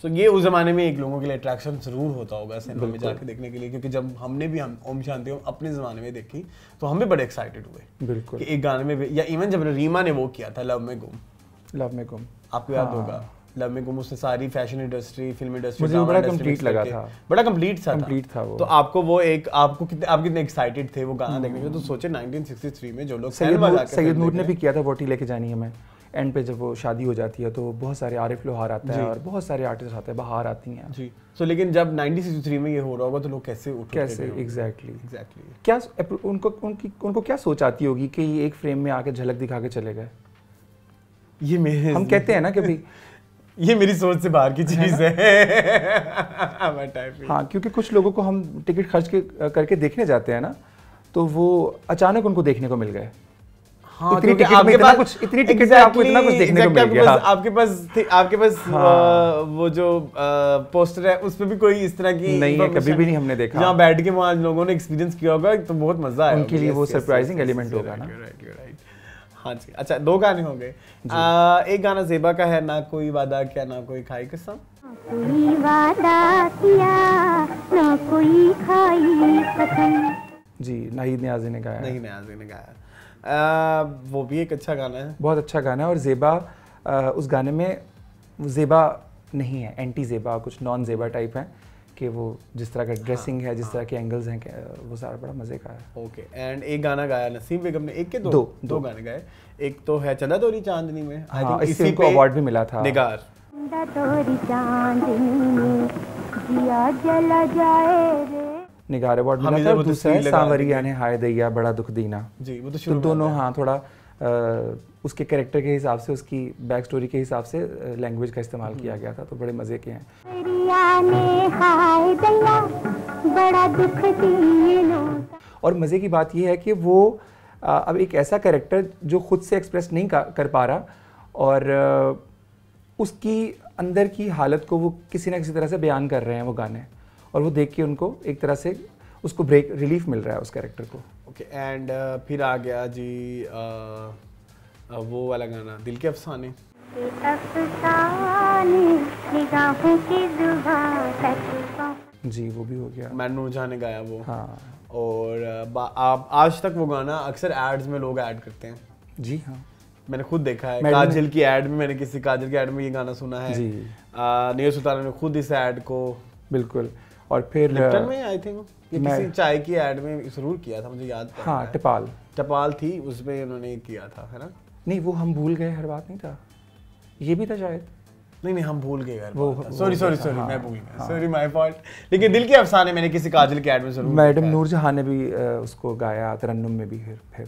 सो ये उस जमाने में एक लोगों के लिए अट्रैक्शन जरूर होता होगा सिनेमा में जाके देखने के लिए, क्योंकि जब हमने भी ओम शांति ओम अपने ज़माने में देखी तो हम भी बड़े एक्साइटेड हुए। बिल्कुल, कि एक गाने में, या इवन जब रीमा ने वो किया था लव में गुम, आपको याद होगा, लव में गुम, उसने सारी फैशन इंडस्ट्री, फिल्म इंडस्ट्री, मुझे बड़ा कंप्लीट लगा था, बड़ा कंप्लीट था वो। तो आपको वो एक, आप कितने एक्साइटेड थे वो गाना देखने के लिए। तो सोचे 1963 में जो लोग सैयद नूर ने भी किया था, वोटी लेके जानी है मैं, एंड पे जब वो शादी हो जाती है तो बहुत सारे आरिफ लोहार आता है और बहुत सारे आर्टिस्ट आते हैं, बाहर आती हैं जी। सो लेकिन जब 1963 में ये हो रहा होगा तो लोग कैसे उठते, कैसे एग्जैक्टली क्या उनको क्या सोच आती होगी कि ये एक फ्रेम में आके झलक दिखा के चले गए। ये मेरे, हम कहते हैं ना कि भाई ये मेरी सोच से बाहर की चीज है। हाँ, क्योंकि कुछ लोगों को हम टिकट खर्च करके देखने जाते हैं ना, तो वो अचानक उनको देखने को मिल गए। हाँ, इतनी टिकट में इतना कुछ, इतनी टिकट में आपको इतना कुछ देखने को मिल गया। आपके पास वो जो पोस्टर है उसमें भी कोई इस तरह की नहीं है, कभी भी नहीं हमने देखा। जहाँ बैठ के वहाँ लोगों ने एक्सपीरियंस किया होगा तो बहुत मजा आया उनके लिए, वो सरप्राइजिंग एलिमेंट होगा ना। हाँ जी। अच्छा, 2 गाने हो गए। एक गाना ज़ेबा का है, ना कोई वादा किया ना कोई खाई कसम। कोई वादा किया ना कोई खाई कसम। जी, नाहिद नियाज़ी ने गाया। वो भी एक अच्छा गाना है, बहुत अच्छा गाना है। और ज़ेबा उस गाने में ज़ेबा नहीं है, एंटी ज़ेबा, कुछ नॉन ज़ेबा टाइप है कि वो जिस तरह का ड्रेसिंग है, जिस तरह के एंगल्स हैं, वो सारा बड़ा मज़े का है। ओके। एंड एक गाना गाया नसीम बेगम ने, एक के दो गाने गाए। एक तो है चंदा तोरी चांदनी में, आई थिंक इसी को अवार्ड भी मिला था। निगार चंदा तोरी चांदनी में जिया जला जाए रे, निगार अवार्ड मिला था। दूसरा है सांवरिया ने हाय दैया बड़ा दुख दीना जी, वो तो दोनों हाँ थोड़ा उसके कैरेक्टर के हिसाब से, उसकी बैक स्टोरी के हिसाब से लैंग्वेज का इस्तेमाल किया गया था, तो बड़े मज़े के हैं। बड़ा दुख दीना। और मज़े की बात यह है कि वो अब एक ऐसा कैरेक्टर जो खुद से एक्सप्रेस नहीं कर पा रहा, और उसकी अंदर की हालत को वो किसी ना किसी तरह से बयान कर रहे हैं वो गाने, और वो देख के उनको एक तरह से उसको ब्रेक रिलीफ मिल रहा है उस कैरेक्टर को। ओके। एंड फिर आ गया जी वो वाला गाना दिल के अफसाने। निगाहों की जुबान तक जी वो भी हो गया, मैन नूरजहां ने गाया वो। हाँ। और आप आज तक वो गाना अक्सर एड्स में लोग ऐड करते हैं। जी हाँ, मैंने खुद देखा है, काजल की ऐड में, मैंने किसी काजल की ऐड में ये गाना सुना है जी। नीरज सुल्ताना ने खुद इस ऐड को बिल्कुल। और फिर लिप्टन में आई थिंक ये किसी चाय की ऐड में जरूर किया था, मुझे याद पड़ रहा हाँ है। टपाल थी, उसमें उन्होंने किया था, है ना? नहीं वो हम भूल गए हर बात नहीं था, ये भी था शायद। नहीं हम भूल गए यार, वो सॉरी हाँ, मैं भूल गया, सॉरी माय फॉल्ट। लेकिन दिल के अफसाने मैंने किसी काजल की ऐड में जरूर, मैडम नूरजहां ने भी उसको गाया तरन्नुम में भी, फिर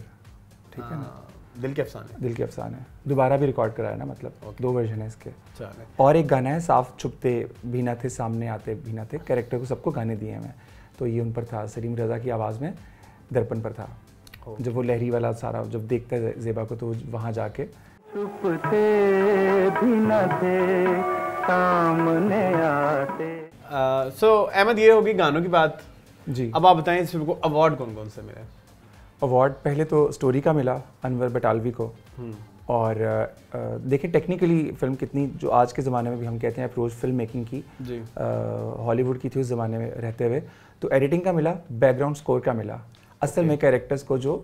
ठीक है ना। दिल के अफसाने दोबारा भी रिकॉर्ड कराया ना, मतलब 2 वर्जन है इसके। चले। और एक गाना है साफ छुपते भी ना थे सामने आते भी ना थे, कैरेक्टर को सबको गाने दिए मैं, तो ये उन पर था, सलीम रज़ा की आवाज़ में दर्पण पर था। जब वो लहरी वाला सारा जब देखता है ज़ेबा को, तो वहाँ जाके छुपते भी ना थे सामने आते। सो अहमद, ये होगी गानों की बात जी। अब आप बताएं इस फिल्म को अवार्ड कौन कौन से मिले? अवार्ड पहले तो स्टोरी का मिला अनवर बटालवी को, और देखें टेक्निकली फिल्म कितनी, जो आज के ज़माने में भी हम कहते हैं अप्रोच फिल्म मेकिंग की, हॉलीवुड की थी उस ज़माने में रहते हुए, तो एडिटिंग का मिला, बैकग्राउंड स्कोर का मिला। असल में कैरेक्टर्स को जो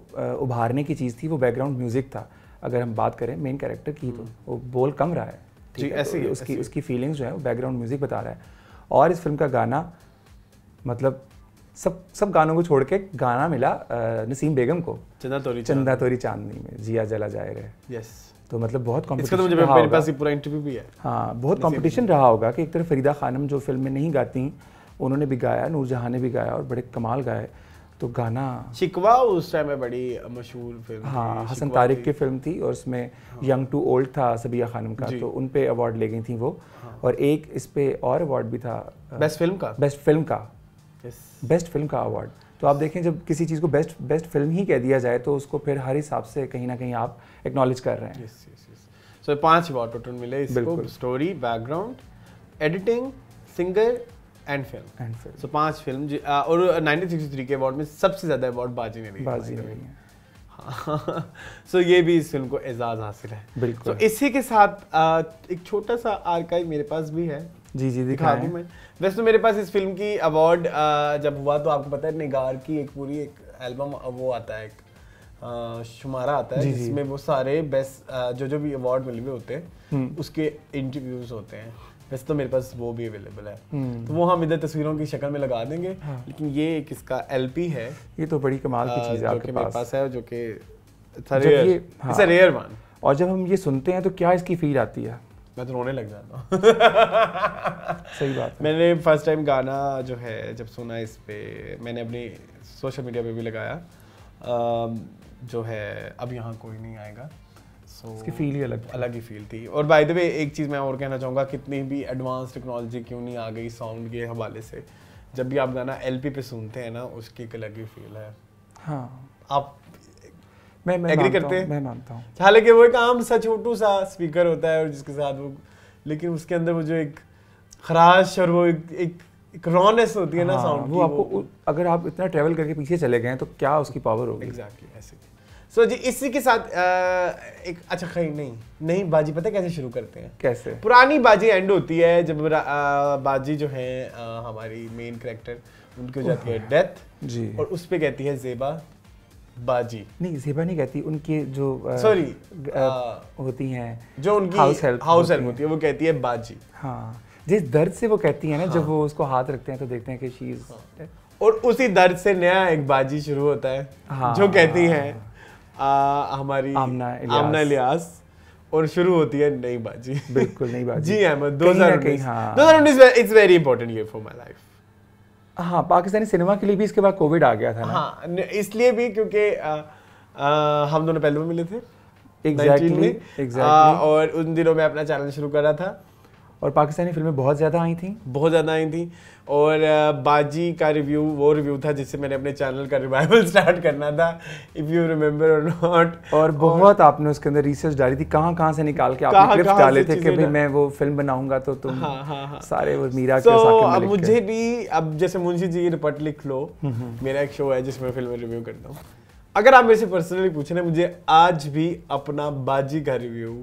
उभारने की चीज़ थी वो बैकग्राउंड म्यूज़िक था। अगर हम बात करें मेन कैरेक्टर की, तो वो बोल कम रहा है, ठीक है, तो उसकी फीलिंग्स जो है वो बैकग्राउंड म्यूज़िक बता रहा है। और इस फिल्म का गाना, मतलब सब गानों को छोड़ के गाना मिला नसीम बेगम को, चंदा तोरी चांदनी में जिया जला जाए रे। यस। तो मतलब बहुत कॉम्पिटिशन, तो मुझे मेरे पास ये पूरा इंटरव्यू भी है। हाँ, बहुत कॉम्पिटिशन रहा होगा कि एक तरफ फरीदा खानम जो फिल्म में नहीं गाती, उन्होंने भी गाया, नूरजहां ने भी गाया और बड़े कमाल गाए। तो गाना शिकवा उस टाइम में बड़ी मशहूर फिल्म, हाँ, हसन तारिक की फिल्म थी, और उसमें यंग टू ओल्ड था सबिया खानम का, तो उन पे अवार्ड ले गई थी वो। और एक इस पे और अवार्ड भी था, बेस्ट फिल्म का अवार्ड। तो आप देखें, जब किसी चीज़ को बेस्ट फिल्म ही कह दिया जाए, तो उसको फिर हर हिसाब से कहीं ना कहीं आप एक्नॉलेज कर रहे हैं। सो 5 अवार्ड टोटल मिले इसको, story, background, editing, singer and film. So 5 film. और 1963 के अवार्ड में सबसे ज़्यादा अवार्ड बाजी ने लिए। सो ये भी इस फिल्म को एजाज़ हासिल है। बिल्कुल। तो इसी के साथ एक छोटा सा आर्काइव मेरे पास भी है। जी दिखा दूं मैं। वैसे तो मेरे पास इस फिल्म की अवार्ड जब हुआ, तो आपको पता है निगार की एक पूरी एक एल्बम वो आता है, एक शुमारा आता है, जिसमें वो सारे बेस्ट जो भी अवार्ड मिले हुए होते हैं उसके इंटरव्यूज होते हैं। वैसे तो मेरे पास वो भी अवेलेबल है, तो वो हम इधर तस्वीरों की शक्ल में लगा देंगे। लेकिन ये किसका LP है, ये तो बड़ी कमाल की चीज़ है आपके मेरे पास है, जो कि रेयर वन। और जब हम ये सुनते हैं तो क्या इसकी फील आती है? मैं तो रोने लग जाता हूँ। सही बात है। मैंने फर्स्ट टाइम गाना जो है जब सुना, इस पे मैंने अपनी सोशल मीडिया पे भी लगाया, जो है अब यहाँ कोई नहीं आएगा। इसकी फील ही अलग ही फील थी। और बाय द वे एक चीज़ मैं और कहना चाहूँगा, कितनी भी एडवांस टेक्नोलॉजी क्यों नहीं आ गई साउंड के हवाले से, जब भी आप गाना LP पे सुनते हैं ना, उसकी एक अलग ही फील है। हाँ, आप मैं एग्री करते हैं? मैं मानता हूँ। हालांकि वो एक आम सा छोटू सा स्पीकर होता है, और जिसके साथ वो, लेकिन उसके अंदर वो जो एक खराश और वो एक रॉनेस होती है ना साउंड, वो आपको, अगर आप इतना ट्रैवल करके पीछे चले गए तो क्या उसकी पावर होगी। एग्जैक्टली ऐसे। सो जी, इसी के साथ एक अच्छा नहीं बाजी पता है कैसे शुरू करते हैं? कैसे? पुरानी बाजी एंड होती है जब बाजी जो है हमारी मेन कैरेक्टर, उनकी हो जाती है डेथ जी, और उस पे कहती है ज़ेबा बाजी नहीं, ज़ेबा नहीं कहती, उनकी जो सॉरी होती हैं जो उनकी हाउस हेल्प होती है वो कहती है बाजी। हाँ, जिस दर्द से वो कहती है ना, जब वो उसको हाथ रखते हैं तो देखते हैं कि शी इज, और उसी दर्द से नया एक बाजी शुरू होता है जो कहती है हमारी आमना इलियास, और शुरू होती है नई बाजी। बिल्कुल नई बाजी। जी Ahmad, 2019 it's very important year for my life. हाँ, पाकिस्तानी सिनेमा के लिए भी इसके बाद कोविड आ गया था ना। हाँ, इसलिए भी क्योंकि हम दोनों पहले में मिले थे एग्जैक्टली और उन दिनों में अपना चैनल शुरू करा था और पाकिस्तानी फिल्में बहुत ज़्यादा आई थी और बाजी का वो रिव्यू था जिससे मैंने अपने चैनल का रिवाइवल स्टार्ट करना था, इफ़ यू रिमेंबर और नॉट। और बहुत आपने उसके अंदर रिसर्च डाली थी, कहाँ से निकाल के आपने क्लिप्स डाले थे कि भाई मैं वो फिल्म बनाऊंगा तो तुम सारे वो मीरा के साथ अब मुझे भी, अब जैसे मुंशी जी रिपोर्ट लिख लो, मेरा एक शो है जिसमें फिल्में रिव्यू करता हूँ। अगर आप मेरे से पर्सनली पूछे ना, मुझे आज भी अपना बाजी का रिव्यू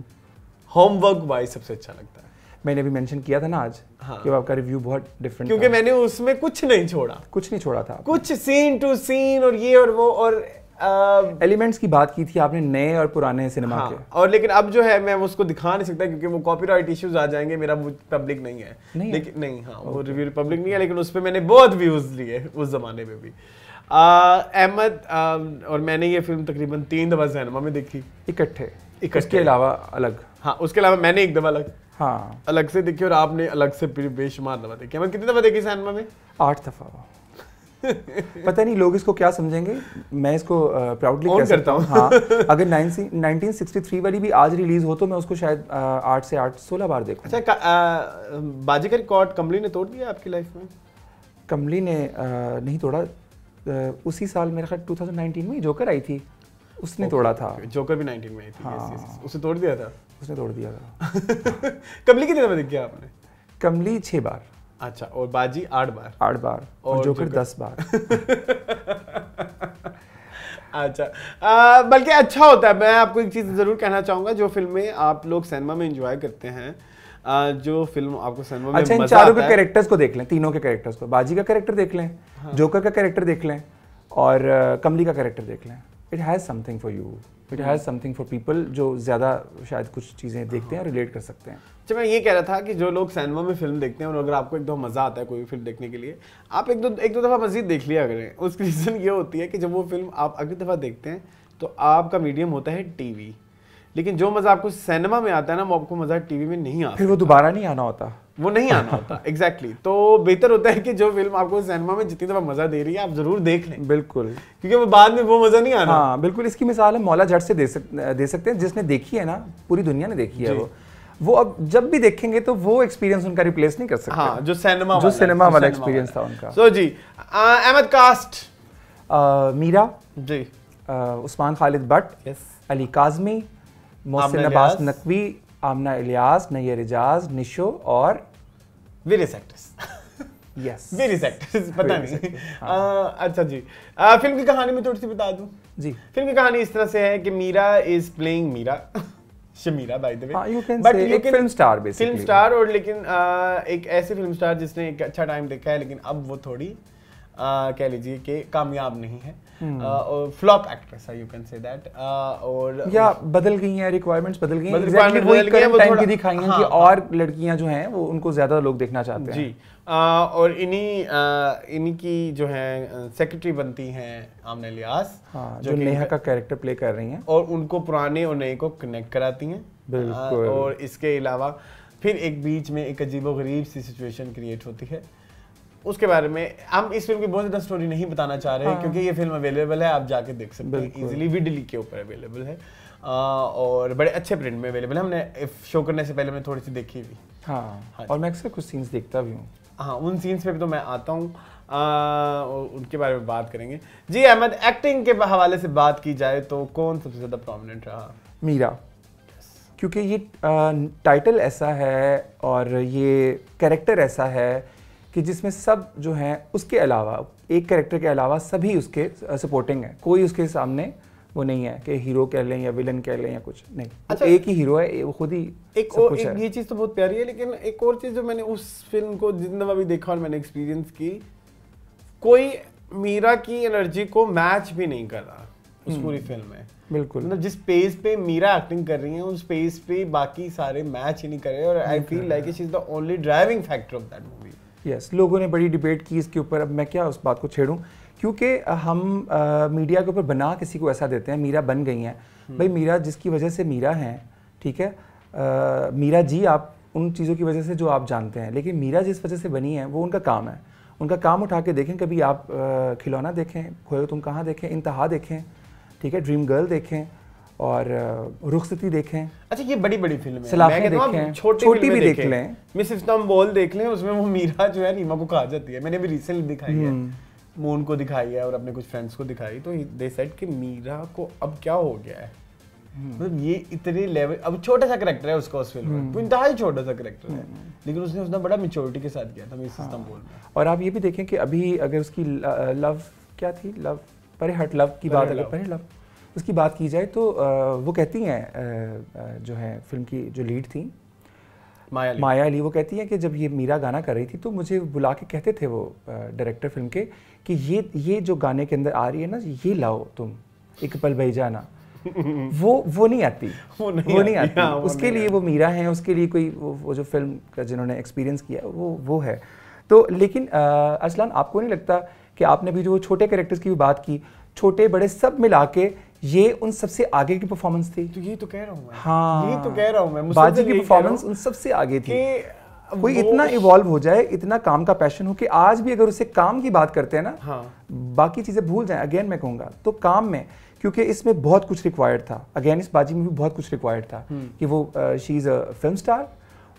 होमवर्क वाइज सबसे अच्छा लगता है। मैंने भी मेंशन किया था ना आज कि आपका रिव्यू बहुत डिफरेंट, क्योंकि मैंने उसमें कुछ नहीं छोड़ा था, कुछ सीन टू सीन और ये और वो और एलिमेंट्स की बात की थी आपने, नए और पुराने सिनेमा के। और लेकिन अब जो है मैं उसको दिखा नहीं सकता क्योंकि वो कॉपीराइट इश्यूज आ जाएंगे, मेरा पब्लिक नहीं है। लेकिन नहीं, हाँ वो रिव्यू पब्लिक नहीं है, लेकिन उस पर मैंने बहुत व्यूज लिए उस जमाने में भी। अहमद और मैंने ये फिल्म तकरीबन 3 दफा सिनेमा में देखी इकट्ठे, उसके अलावा अलग। हाँ, उसके अलावा मैंने एक दफा अलग से देखी और आपने अलग से बेशुमार दफा देखी। मैं कितनी दफा देखी सिनेमा में? 8 दफा। पता नहीं लोग इसको क्या समझेंगे, मैं इसको प्राउडली कह सकता हूँ। हाँ, अगर 1963 वाली भी आज रिलीज हो तो मैं उसको शायद 8 से 8 16 बार देखूँ। अच्छा, बाजी का रिकॉर्ड कमली ने तोड़ दिया आपकी लाइफ में? कमली ने नहीं तोड़ा, उसी साल मेरा ख्याल 2019 में जोकर आई थी, उसने तोड़ा था। जोकर भी 19 में आई थी। हाँ, उसने तोड़ दिया था। उसने तोड़ दिया था। कमली कितने दफा देखी आपने? कमली 6 बार। अच्छा, और बाजी 8 बार? 8 बार और जोकर 10 बार। अच्छा, बल्कि अच्छा होता है। मैं आपको एक चीज़ ज़रूर कहना चाहूँगा, जो फिल्में आप लोग सिनेमा में एंजॉय करते हैं, जो फिल्म आपको सिनेमा में अच्छा, इन चारों के कैरेक्टर्स को देख लें, तीनों के कैरेक्टर्स को, बाजी का कैरेक्टर देख लें, जोकर का कैरेक्टर देख लें और कमली का कैरेक्टर देख लें। It has something for you, it has something for people जो ज़्यादा शायद कुछ चीज़ें देखते हैं और रिलेट कर सकते हैं। अच्छा, मैं ये कह रहा था कि जो लोग सिनेमा में फिल्म देखते हैं और अगर आपको एक दो मज़ा आता है कोई फिल्म देखने के लिए, आप एक दो दफ़ा मज़ीद देख लिया करें। उसकी रीज़न ये होती है कि जब वो फिल्म आप अगली दफ़ा देखते हैं तो आपका मीडियम होता है टीवी, लेकिन जो मज़ा आपको सिनेमा में आता है ना, वो आपको मज़ा टीवी में नहीं आता, फिर वो दोबारा नहीं आना होता, वो नहीं आना होता। एग्जैक्टली। तो बेहतर होता है कि जो फिल्म आपको सिनेमा में जितनी दफ़ा मज़ा दे रही है आप ज़रूर देख लें। बिल्कुल, क्योंकि वो बाद में वो मज़ा नहीं आना। हाँ बिल्कुल, इसकी मिसाल हम मौला जट से दे सकते हैं, जिसने देखी है ना, पूरी दुनिया ने देखी है वो अब जब भी देखेंगे तो वो एक्सपीरियंस उनका रिप्लेस नहीं कर सकते। हाँ, जो सिनेमा वाला एक्सपीरियंस था उनका। सो जी, अहमद कास्ट, मीरा जी, उस्मान खालिद भट्ट, अली काज़मी, मोहसिन अब्बास नकवी, आमना इलियास, नैयर इजाज, निशो और various actors. Yes, various actors, पता नहीं। अच्छा जी, फिल्म की कहानी में थोड़ी सी बता दूं जी। फिल्म की कहानी इस तरह से है कि Meera is playing Meera Shamira by the way, you can say एक film star basically, film star, और लेकिन एक ऐसी फिल्म स्टार जिसने एक अच्छा टाइम देखा है, लेकिन अब वो थोड़ी कह लीजिए कि कामयाब नहीं है, और फ्लॉप एक्ट्रेस है, यू कैन से दैट, और या बदल गई हैं, रिक्वायरमेंट्स बदल गई हैं, एग्जैक्टली वही करंट टाइम की दिखाई हैं कि और लड़कियां जो हैं वो उनको ज्यादा लोग देखना चाहते हैं जी। और इन्हीं की जो है सेक्रेटरी बनती हैं आमना इलियास, जो नेहा का कैरेक्टर प्ले कर रही हैं, और उनको पुराने और नए को कनेक्ट कराती हैं। बिल्कुल। और इसके अलावा फिर एक बीच में एक अजीबोगरीब सी सिचुएशन क्रिएट होती है। उसके बारे में हम इस फिल्म की बहुत ज़्यादा स्टोरी नहीं बताना चाह रहे हैं, क्योंकि ये फिल्म अवेलेबल है, आप जाके देख सकते हैं इजीली, विडली के ऊपर अवेलेबल है, और बड़े अच्छे प्रिंट में अवेलेबल है। हमने शो करने से पहले मैंने थोड़ी सी देखी भी। हाँ, और मैं अक्सर कुछ सीन्स देखता भी हूँ। हाँ, उन सीन्स पे भी तो मैं आता हूँ, उनके बारे में बात करेंगे जी। अहमद, एक्टिंग के हवाले से बात की जाए तो कौन सबसे ज़्यादा प्रोमिनेंट रहा? मीरा, क्योंकि ये टाइटल ऐसा है और ये कैरेक्टर ऐसा है कि जिसमें सब जो हैं उसके अलावा, एक कैरेक्टर के अलावा सभी उसके सपोर्टिंग है, कोई उसके सामने वो नहीं है कि हीरो कह लें या विलन कह लें या कुछ नहीं। अच्छा, एक ही हीरो है, वो खुद ही एक ये चीज़ तो बहुत प्यारी है, लेकिन एक और चीज़ जो मैंने उस फिल्म को जितनी दफ़ा भी देखा और मैंने एक्सपीरियंस की, कोई मीरा की एनर्जी को मैच भी नहीं कर रहा। उस पूरी फिल्म में। बिल्कुल, मतलब जिस पेस पे मीरा एक्टिंग कर रही है उस पेस पे बाकी सारे मैच ही नहीं कर रहे, और I feel like she is the only driving factor of that movie. Yes, लोगों ने बड़ी डिबेट की इसके ऊपर, अब मैं क्या उस बात को छेड़ूं, क्योंकि हम मीडिया के ऊपर बना किसी को ऐसा देते हैं, मीरा बन गई हैं। भाई मीरा जिसकी वजह से मीरा हैं, ठीक है, मीरा जी आप उन चीज़ों की वजह से जो आप जानते हैं, लेकिन मीरा जिस वजह से बनी है वो उनका काम है। उनका काम उठा के देखें, कभी आप खिलौना देखें, खोए तुम कहाँ देखें, इंतहा देखें, ठीक है, ड्रीम गर्ल देखें, और रुखसती देखें। अच्छा, ये बड़ी बड़ी फिल्म है, सलाखें देखें, छोटी भी देख लें, मिस इस्तांबुल देख लें, उसमें वो मीरा जो है रीमा को कहा जाती है। मैंने भी रिसेंटली दिखाई है, मून को दिखाई है और अपने कुछ फ्रेंड्स को दिखाई, तो दे सेड कि मीरा को अब क्या हो गया है, मतलब ये इतने लेवल, अब छोटा सा कैरेक्टर है उसका उस फिल्म में, वो इंतहाई छोटा सा कैरेक्टर है, लेकिन उसने उसने बड़ा मैच्योरिटी के साथ किया था मिस इस्तांबुल में। और आप ये भी देखें कि अभी अगर उसकी लव क्या थी, लव परे हट लव की बात, अगर परे लव उसकी बात की जाए तो वो कहती हैं जो है फिल्म की जो लीड थी माया अली, वो कहती हैं कि जब ये मीरा गाना कर रही थी तो मुझे बुला के कहते थे वो डायरेक्टर फिल्म के कि ये जो गाने के अंदर आ रही है ना, ये लाओ तुम एक पल बह जाना, वो नहीं आती, वो नहीं आती। हाँ, उसके लिए वो मीरा हैं, उसके लिए कोई वो जो फिल्म का जिन्होंने एक्सपीरियंस किया वो है। तो लेकिन अरसलान, आपको नहीं लगता कि आपने भी जो छोटे कैरेक्टर्स की भी बात की, छोटे बड़े सब मिला के ये उन सबसे आगे की परफॉर्मेंस थी? तो ये तो कह रहा हूँ मैं, हाँ, ये तो कह रहा हूँ मैं, बाजी की परफॉर्मेंस उन सबसे आगे थी। कोई इतना इवॉल्व हो जाए, इतना काम का पैशन हो कि आज भी अगर उसे काम की बात करते हैं ना, हाँ, बाकी चीजें भूल जाएं, अगेन मैं कहूँगा तो काम में, क्योंकि इसमें बहुत कुछ रिक्वायर्ड था, अगेन इस बाजी में भी बहुत कुछ रिक्वायर्ड था कि वो she is a film star,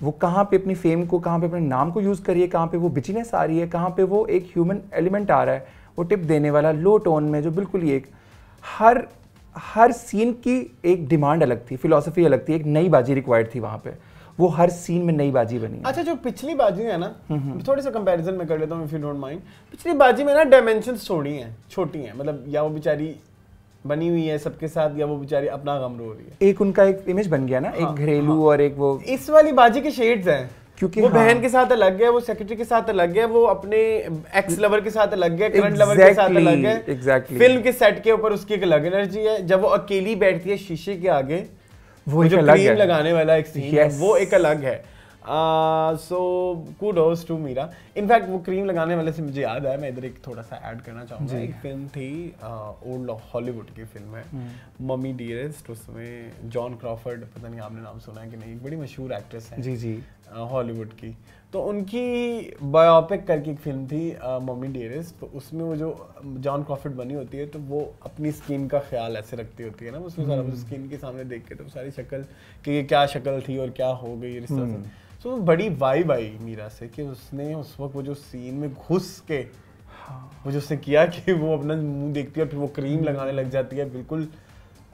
वो कहाँ पे अपनी फेम को, कहाँ पे अपने नाम को यूज़ करिए, कहाँ पे वो बिचनेस आ रही है, कहाँ पे वो एक ह्यूमन एलिमेंट आ रहा है, वो टिप देने वाला लो टोन में, जो बिल्कुल ही एक हर सीन की एक डिमांड अलग थी, फिलॉसफी अलग थी, एक नई बाजी रिक्वायर्ड थी वहाँ पे, वो हर सीन में नई बाजी बनी। अच्छा, जो पिछली बाजी है ना, थोड़ी सा कंपैरिजन में कर लेता हूँ इफ यू डोंट माइंड। पिछली बाजी में ना डायमेंशंस थोड़ी हैं, छोटी हैं, मतलब या वो बेचारी बनी हुई है सबके साथ, या वो बेचारी अपना गम रो रही है, एक उनका एक इमेज बन गया ना, एक घरेलू और एक वो। इस वाली बाजी के शेड्स हैं, क्योंकि वो बहन के साथ अलग है, वो सेक्रेटरी के साथ अलग है, वो अपने एक्स लवर के साथ अलग है, करंट लवर के साथ अलग है, फिल्म के सेट के ऊपर उसकी एक अलग एनर्जी है, जब वो अकेली बैठती है शीशे के आगे, वो जो क्रीम लगाने वाला एक सीन है, वो एक अलग है। सो कूडोस टू मीरा। इनफैक्ट वो क्रीम लगाने वाले से मुझे याद आया, मैं इधर एक थोड़ा सा ऐड करना चाहूँगा। एक फिल्म थी ओल्ड हॉलीवुड की फिल्म है, मम्मी डियरेस्ट, उसमें जॉन क्रॉफर्ड, पता नहीं आपने नाम सुना है कि नहीं, बड़ी मशहूर एक्ट्रेस है जी हॉलीवुड की, तो उनकी बायोपिक करके एक फिल्म थी मम्मी डियरेस्ट, तो उसमें वो जो जॉन क्रॉफर्ड बनी होती है तो वो अपनी स्किन का ख्याल ऐसे रखती होती है ना, उसमें सारा स्किन के सामने देख के तो सारी शक्ल कि ये क्या शक्ल थी और क्या हो गई इस तरह से। तो बड़ी वाइब आई मीरा से कि उसने उस वक्त वो जो सीन में घुस के वो जो उसने किया कि वो अपना मुंह देखती है और फिर वो क्रीम लगाने लग जाती है, बिल्कुल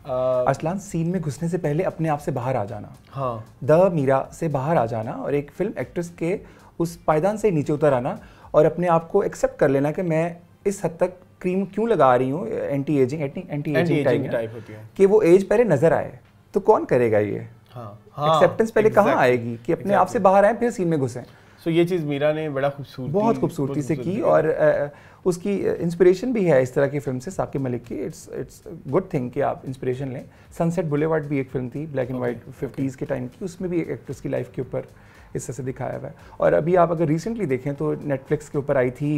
अरसलान, सीन में घुसने से पहले अपने आप से बाहर आ जाना, हाँ, द मीरा से बाहर आ जाना, और एक फिल्म एक्ट्रेस के उस पायदान से नीचे उतर आना और अपने आप को एक्सेप्ट कर लेना कि मैं इस हद तक क्रीम क्यों लगा रही हूँ, एंटी एजिंग टाइप होती है कि वो एज पहले नजर आए, तो कौन करेगा ये? एक्सेप्टेंस पहले कहाँ आएगी कि अपने आप से बाहर आए फिर सीन में घुसें। सो ये चीज़ मीरा ने बहुत खूबसूरती से की, और उसकी इंस्पिरेशन भी है इस तरह की फिल्म से, साकिब मलिक की। इट्स गुड थिंग कि आप इंस्पिरेशन लें। सनसेट बुलेवार्ड भी एक फिल्म थी ब्लैक एंड वाइट 50s के टाइम की, उसमें भी एक एक्ट्रेस की लाइफ के ऊपर इस तरह से दिखाया हुआ है। और अभी आप अगर रिसेंटली देखें तो नेटफ्लिक्स के ऊपर आई थी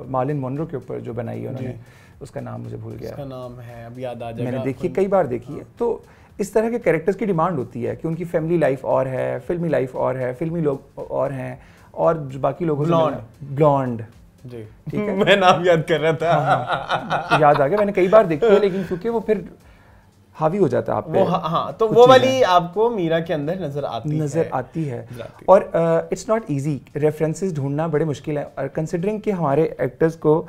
मार्लिन मोनरो के ऊपर जो बनाई है उन्होंने, उसका नाम मुझे भूल गया, उसका नाम है, अब याद आ जाएगा। मैंने देखी, कई बार देखी है। तो इस तरह के कैरेक्टर्स की डिमांड होती है कि उनकी फैमिली लाइफ और है, फिल्मी लाइफ और है, फिल्मी लोग और हैं, और जो बाकी लोगों से ब्लॉन्ड जी, ठीक है, मैं नाम याद कर रहा था, याद आ गया, मैंने कई बार देखी है, लेकिन क्योंकि वो फिर हावी हो जाता है आप पे, हाँ, तो वो वाली आपको मीरा के अंदर नजर आती है। और इट्स नॉट इजी, रेफरेंसेस ढूंढना बड़े मुश्किल है, और कंसिडरिंग कि हमारे एक्टर्स को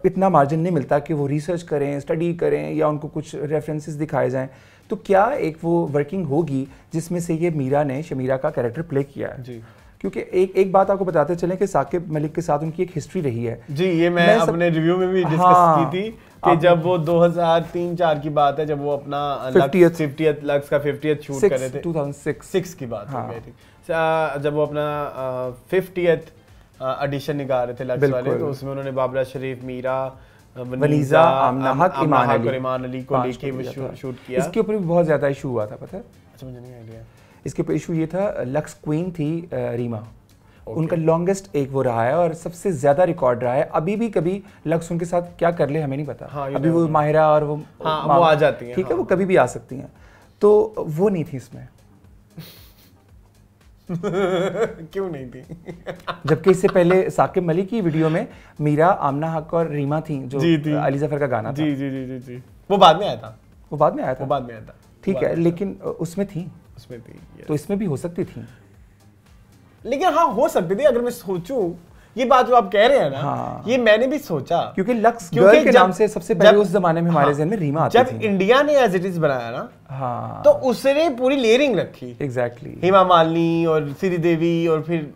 इतना मार्जिन नहीं मिलता कि वो रिसर्च करें, स्टडी करें, या उनको कुछ रेफरेंसेस दिखाए जाएं, तो क्या एक वो वर्किंग होगी जिसमें से ये मीरा ने शमीरा का कैरेक्टर प्ले किया है जी। क्योंकि एक बात आपको बताते चलें कि साकिब मलिक के साथ उनकी एक हिस्ट्री रही है जी, ये मैं अपने रिव्यू में भी डिस्कस की थी कि जब वो 2003-4 की बात है, जब वो अपना 50th लक्स का 50th शूट कर रहे थे, 2006 की बात हो गई थी, जब वो अपना 50th एडिशन निकाल रहे थे लक्स वाले, तो उसमें उन्होंने बाबरा शरीफ, मीरा, वनीजा, आमना हक, ईमान अली को लेके वो शूट किया। इसके ऊपर भी बहुत ज्यादा इशू हुआ था, पता है? अच्छा, मुझे नहीं आइडिया। इसके ऊपर इशू ये था, लक्स क्वीन थी रीमा, उनका लॉन्गेस्ट एक वो रहा है और सबसे ज्यादा रिकॉर्ड रहा है। अभी भी कभी लक्स उनके साथ क्या कर ले हमें नहीं पता। अभी वो माहिरा और वो आ जाती हैं, ठीक है, वो कभी भी आ सकती हैं, तो वो नहीं थी इसमें। क्यों नहीं थी? जबकि इससे पहले साकिब मलिक की वीडियो में मीरा, आमना हक और रीमा थी, जो अली जफर का गाना था। जी। वो बाद में आया था। वो बाद में आया था, ठीक है, लेकिन उसमें थी, तो इसमें भी हो सकती थी। लेकिन हाँ, हो सकती थी। अगर मैं सोचूं, ये बात जो आप कह रहे हैं ना, हाँ। ये मैंने भी सोचा, क्योंकि लक्स गर्ल के नाम से सबसे पहले उस जमाने में हमारे ज़हन में रीमा आती थी। जब इंडिया ने एज इट इज बनाया ना, हाँ, तो उसने पूरी लेयरिंग रखी। एग्जैक्टली। हेमा मालिनी और श्रीदेवी और फिर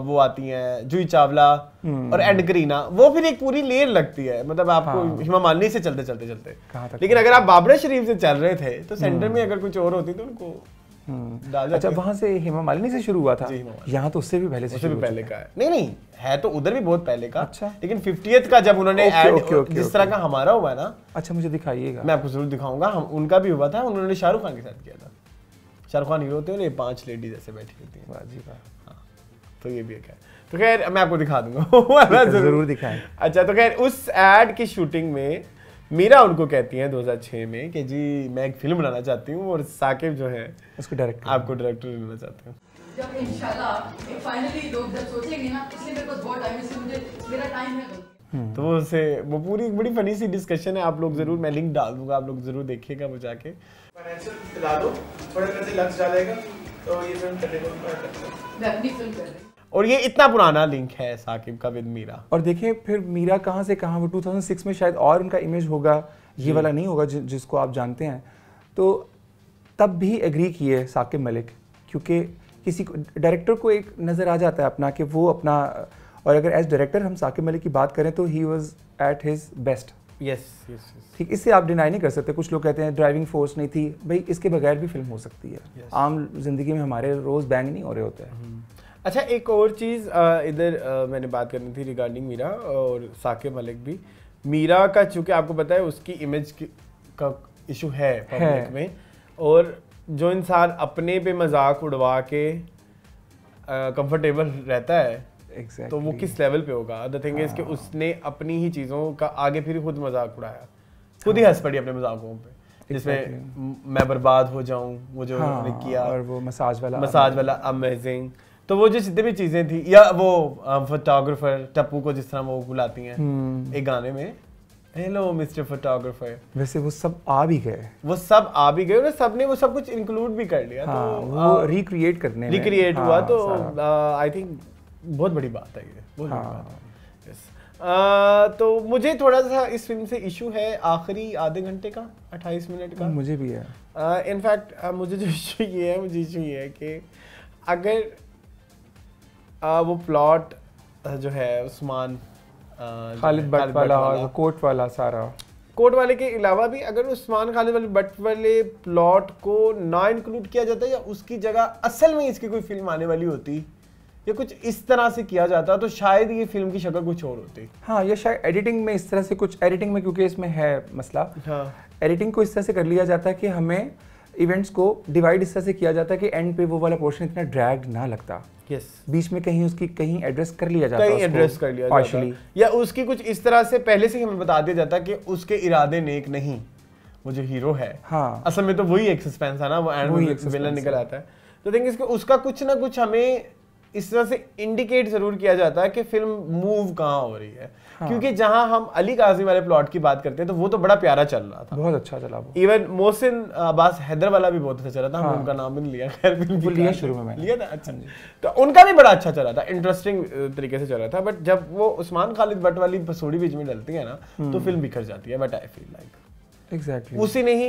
वो आती हैं जूही चावला और एड करीना, वो फिर एक पूरी लेयर लगती है। मतलब आपको हेमा मालिनी से चलते लेकिन अगर आप बाबरा शरीफ से चल रहे थे तो सेंटर में अगर कुछ और होती तो उनको अच्छा, वहां से हेमा मालिनी से शुरू हुआ था। यहाँ तो उससे भी पहले का है। नहीं है तो उधर भी बहुत पहले का। अच्छा। लेकिन 50th का जब उन्होंने ऐड जिस तरह का हमारा हुआ ना, अच्छा मुझे दिखाइएगा, मैं आपको जरूर दिखाऊंगा। हम उनका भी हुआ था, उन्होंने शाहरुख खान के साथ किया था। शाहरुख खान हीरो होते हैं, ये 5 लेडीज ऐसे बैठी होती हैं। वाह जी वाह। तो ये भी एक है। तो खैर मैं आपको दिखा दूंगा, जरूर दिखाएं। अच्छा, तो खैर उस एड की शूटिंग में मीरा उनको कहती हैं 2006 में कि जी मैं एक फिल्म बनाना चाहती हूँ और साकिब जो है उसको डायरेक्टर, आपको डायरेक्टर बनाना चाहते हैं। जब इंशाल्लाह एक फाइनली लोग जब सोचेंगे ना, इसलिए मेरे पास बहुत टाइम है, इसलिए मुझे मेरा टाइम है। तो वो पूरी बड़ी फनी सी डिस्कशन है। आप लोग जरूर, मैं लिंक डाल दूंगा, आप लोग जरूर देखिएगा वो जाके। फाइनेंशियल दिला दो, थोड़े पैसे लग जाएगा तो ये फिल्म चलेगा। मैं अपनी फिल्म कर रही हूं। और ये इतना पुराना लिंक है साकिब का विद मीरा। और देखिए फिर मीरा कहाँ से कहाँ, वो 2006 में शायद और उनका इमेज होगा, ये वाला नहीं होगा जिसको आप जानते हैं। तो तब भी एग्री किए साकिब मलिक, क्योंकि किसी को डायरेक्टर को एक नज़र आ जाता है अपना कि वो अपना, और अगर एज डायरेक्टर हम साकिब मलिक की बात करें तो he was at his best. Yes. ठीक, इससे आप डिनाई नहीं कर सकते। कुछ लोग कहते हैं ड्राइविंग फोर्स नहीं थी, भाई इसके बगैर भी फिल्म हो सकती है। आम जिंदगी में हमारे रोज बैंग नहीं हो रहे होते हैं। अच्छा, एक और चीज़ इधर मैंने बात करनी थी रिगार्डिंग मीरा और साकिब मलिक भी। मीरा का चूँकि आपको पता है उसकी इमेज का इशू है पब्लिक में, और जो इंसान अपने पे मजाक उड़वा के कंफर्टेबल रहता है, तो वो किस लेवल पे होगा। द थिंग इज कि उसने अपनी ही चीज़ों का आगे फिर खुद मजाक उड़ाया, खुद ही हंस पड़ी अपने मजाकों पे, जिसमें मैं बर्बाद हो जाऊँ, वो जो उन्होंने किया, और वो मसाज वाला अमेजिंग। तो वो जो जितनी भी चीजें थी, या वो फोटोग्राफर टप्पू को जिस तरह वो बुलाती हैं एक गाने में, हेलो मिस्टर फोटोग्राफर, वैसे वो सब आ भी गए और सबने वो सब कुछ इंक्लूड भी कर लिया। हाँ, तो वो रिक्रिएट हुआ। तो आई थिंक बहुत बड़ी बात है ये, बहुत बड़ी बात है। यस। तो मुझे थोड़ा सा इस फिल्म से इशू है आखिरी आधे घंटे का, 28 मिनट का। मुझे भी है। इनफैक्ट मुझे जो इशू ये है कि अगर वो प्लॉट जो है उस्मान खालिद भट्ट वाला और कोट वाला, सारा कोट वाले के अलावा भी अगर उस्मान खालिद भट्ट वाले प्लॉट को ना इंक्लूड किया जाता या उसकी जगह असल में इसकी कोई फिल्म आने वाली होती या कुछ इस तरह से किया जाता तो शायद ये फिल्म की शक्ल कुछ और होती। हाँ, या शायद एडिटिंग में इस तरह से कुछ, एडिटिंग में क्योंकि इसमें है मसला, हाँ, एडिटिंग को इस तरह से कर लिया जाता है कि हमें इवेंट्स को डिवाइड इस तरह से किया जाता है कि एंड पे वो वाला पोर्शन इतना ड्रैग ना लगता। Yes. बीच में कहीं एड्रेस कर लिया जाता, या उसकी कुछ इस तरह से पहले से हमें बता दिया जाता कि उसके इरादे नेक नहीं, वो जो हीरो है, हाँ, असल में तो वही एक सस्पेंस है ना, वो एंड में विलन निकल आता है। तो थिंक इसको उसका कुछ ना कुछ हमें इस तरह से इंडिकेट जरूर किया जाता है कि फिल्म मूव कहाँ हो रही है। हाँ। क्योंकि जहां हम अली काज़मी वाले प्लॉट की बात करते हैं तो वो तो बड़ा प्यारा चल रहा था, बहुत अच्छा चला वो। इवन मोहसिन अब्बास हैदर वाला भी बहुत अच्छा चला था। हाँ। हमने उनका नाम भी नहीं लिया, खैर वो लिया शुरू में मैंने लिया था। अच्छा, तो उनका भी बड़ा अच्छा चला था, इंटरेस्टिंग तरीके से चल रहा था। बट जब वो उस्मान खालिद भट्ट वाली पसोड़ी बीच में डलती है ना, तो फिल्म बिखर जाती है। But I feel like Exactly. उसी ने ही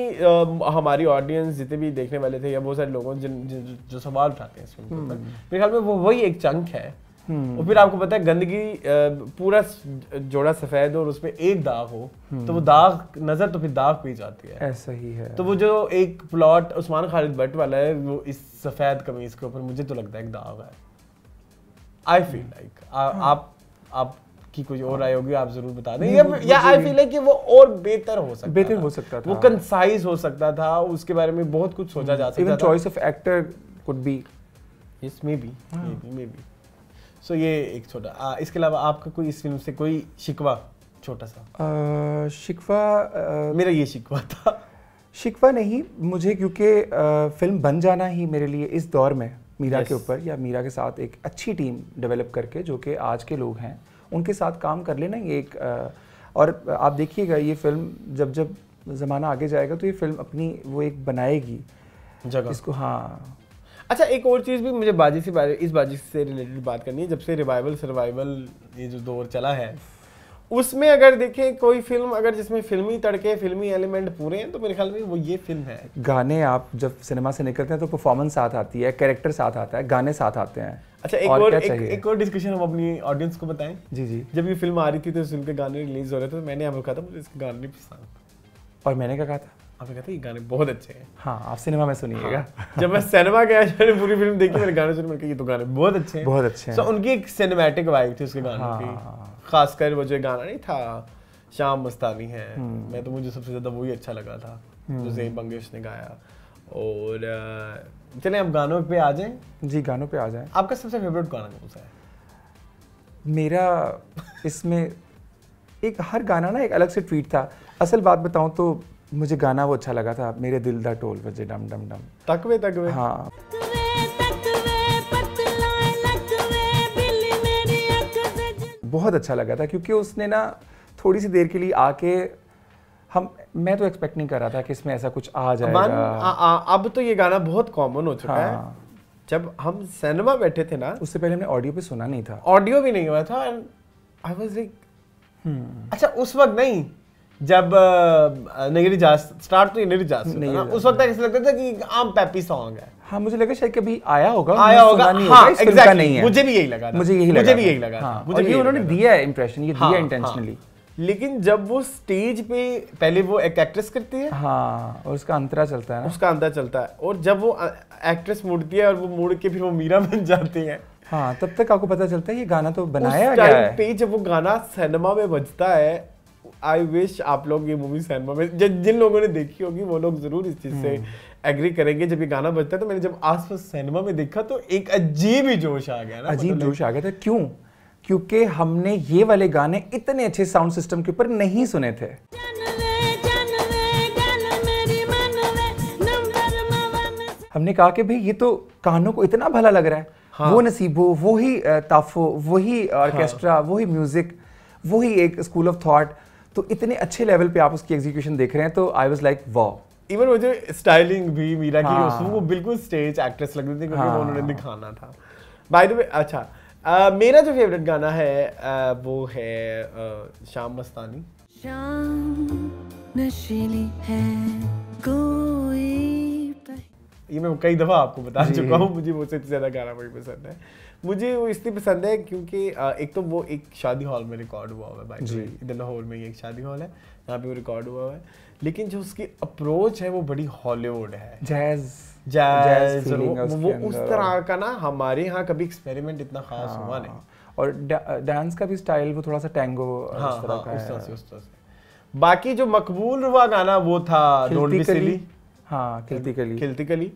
हमारी ऑडियंस जितने भी देखने वाले थे या बहुत सारे लोगों जो सवाल उठाते हैं इस फिल्म के ऊपर, मेरे ख्याल में वो वही एक चंक है। और फिर आपको पता है गंदगी, पूरा जोड़ा सफेद और उसमें एक दाग हो तो वो दाग नजर तो फिर दाग पे जाती है। ऐसा ही है। तो वो जो एक प्लॉट उस्मान खालिद भट्ट वाला है, वो इस सफेद कमीज के ऊपर मुझे तो लगता है एक दाग है। आई फील लाइक आप की कोई और राय होगी आप जरूर बता दें, या आई फील है कि वो और बेहतर हो सकता था, वो कंसाइज हो सकता था, उसके बारे में बहुत कुछ सोचा जा सकता था। Even choice of actor could be, yes may be. So ये एक छोटा, इसके अलावा आपका कोई इस फिल्म से कोई शिकवा छोटा सा? शिकवा मेरा ये शिकवा था। शिकवा नहीं मुझे, क्योंकि फिल्म बन जाना ही मेरे लिए इस दौर में मीरा के ऊपर या मीरा के साथ एक अच्छी टीम डेवलप करके, जो कि आज के लोग हैं उनके साथ काम कर लेना, ये एक और आप देखिएगा ये फिल्म जब जब ज़माना आगे जाएगा तो ये फिल्म अपनी वो एक बनाएगी जगह इसको। हाँ अच्छा, एक और चीज़ भी मुझे इस बाजी से रिलेटेड बात करनी है। जब से रिवाइवल सर्वाइवल ये जो दौर चला है, उसमें अगर देखें कोई फिल्म अगर जिसमें फिल्मी तड़के फिल्मी एलिमेंट पूरे हैं तो मेरे ख्याल में वो ये फिल्म है। गाने आप जब सिनेमा से निकलते हैं तो परफॉर्मेंस साथ आती है, कैरेक्टर साथ आता है, गाने साथ आते हैं। अच्छा, एक और डिस्कशन हम अपनी ऑडियंस को बताएं। जी। जब ये फिल्म आ रही थी तो इस फिल्म के गाने रिलीज हो रहे थे, तो मैंने आपको कहा था मुझे इसके गाने नहीं पसंद, और मैंने क्या कहा था? आपने कहा था ये गाने बहुत अच्छे हैं। हाँ, आप सिनेमा में सुनिएगा। हाँ। जब मैं सिनेमा गया, मैंने पूरी फिल्म देखी, मेरे गाने सुने, मैंने कहा ये तो गाने बहुत अच्छे हैं, बहुत अच्छे हैं। तो उनकी एक सिनेमैटिक वाइब थी उसके गानों की, खासकर वो जो गाना नहीं था शाम मस्तानी है, मैं तो मुझे सबसे ज्यादा वही अच्छा लगा था जो ज़ेब बंगेश ने गाया। और चले अब गानों पे आ जाएं। जी, गानों पे आ जाएं। आपका सबसे फेवरेट गाना कौन सा है? मेरा इसमें एक हर गाना ना एक अलग से ट्वीट था। असल बात बताऊं तो मुझे गाना वो अच्छा लगा था, मेरे दिल दा टोल बजे डम डम डम, तकवे। हाँ, बहुत अच्छा लगा था, क्योंकि उसने ना थोड़ी सी देर के लिए आके मैं तो एक्सपेक्ट नहीं कर रहा था कि इसमें ऐसा कुछ आ जाएगा। अब तो ये गाना बहुत कॉमन हो चुका है। जब हम सिनेमा बैठे थे ना, उससे पहले हमने ऑडियो पे सुना नहीं था, ऑडियो भी नहीं हुआ था। आई वाज लाइक अच्छा, उस वक्त नहीं, जब नगरी जा स्टार्ट तो ये नगरी जा ना, उस वक्त ऐसा लगता था कि आम पैपी सॉन्ग है। हाँ, मुझे लगा शायद कभी आया होगा। हाँ, exactly, नहीं है। मुझे भी यही लगा था। मुझे भी यही लगा था। और ये उन्होंने दिया है इंप्रेशन, ये दिया इंटेंशनली। लेकिन जब वो स्टेज पे पहले वो एक एक्ट्रेस करती है, हाँ, और उसका अंतरा चलता है ना, उसका अंतरा चलता है, और जब वो एक्ट्रेस मुड़ती है और वो मुड़ के फिर वो मीरा बन जाती है, हाँ, तब तक आपको पता चलता है ये गाना तो बनाया गया है। उस टाइम पे जब वो गाना सिनेमा में बजता है, आई विश आप लोग ये मूवी सिनेमा में, जिन लोगों ने देखी होगी वो लोग जरूर इस चीज से एग्री करेंगे। जब ये गाना बजता है तो मैंने जब आसपास सिनेमा में देखा तो एक अजीब ही जोश आ गया ना, अजीब जोश आ गया था। क्यों? क्योंकि हमने ये वाले गाने इतने अच्छे साउंड सिस्टम के ऊपर नहीं सुने थे। हमने कहा कि भाई ये तो कानों को इतना भला लग रहा है। हाँ। वो नसीबो, वही ताफो, वही ऑर्केस्ट्रा, हाँ। वही म्यूजिक, वही एक स्कूल ऑफ थॉट, तो इतने अच्छे लेवल पे आप उसकी एग्जीक्यूशन देख रहे हैं, तो I was like wow. Even वो जो स्टाइलिंग भी मीरा की, उसमें वो बिल्कुल स्टेज एक्ट्रेस लग रही थी, क्योंकि वो उन्होंने दिखाना था। बाय द वे, अच्छा, मेरा जो फेवरेट गाना है वो है शाम मस्तानी। शाम नशीली है कोई, ये मैं कई दफा आपको बता चुका हूँ, मुझे वो सबसे ज्यादा गाना वही पसंद है। मुझे वो इसलिए पसंद है क्योंकि एक तो वो एक शादी हॉल में रिकॉर्ड हुआ हुआ है, इधर लाहौर में एक शादी हॉल है, यहाँ पे वो रिकॉर्ड हुआ है, लेकिन जो उसकी अप्रोच है वो बड़ी हॉलीवुड है, जैज वो उस तरह का ना, हमारे यहाँ कभी एक्सपेरिमेंट इतना खास हुआ नहीं। और डांस का भी स्टाइल वो थोड़ा सा टैंगो उस तरह का है। उस तरह से बाकी जो मकबूल हुआ गाना वो था डोंट बी सिली, हाँ, खिलती कली।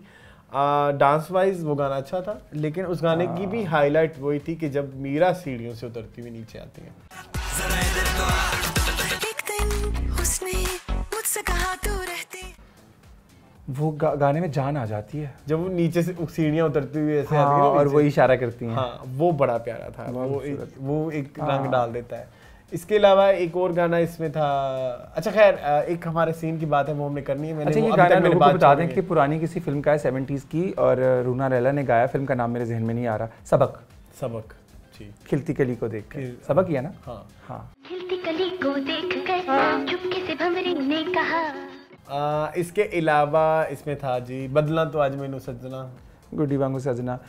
डांस वाइज वो गाना अच्छा था, लेकिन उस गाने की भी हाईलाइट वही थी कि जब मीरा सीढ़ियों से उतरती हुई नीचे आती है। वो गाने में जान आ जाती है जब वो नीचे से सीढ़ियां उतरती हुई ऐसे आती है और वो इशारा करती हैं। हाँ, वो बड़ा प्यारा था, वो एक रंग डाल देता है। इसके अलावा एक और गाना इसमें था, अच्छा खैर एक हमारे सीन की बात है वो हमने करनी है। अच्छा, ये गाना लोगों को बता दें कि पुरानी किसी फिल्म का है 70s की, और रूना लैला ने गाया, फिल्म का नाम मेरे जहन में नहीं आ रहा। सबक जी, खिलती कली को देख कर, सबक ही है ना? हाँ, खिलती कली को देखकर चुपके से भंवरी ने कहा। इसके अलावा इसमें था जी बदला तो आज मैनू सजना, गुड्डी वांगू सजना।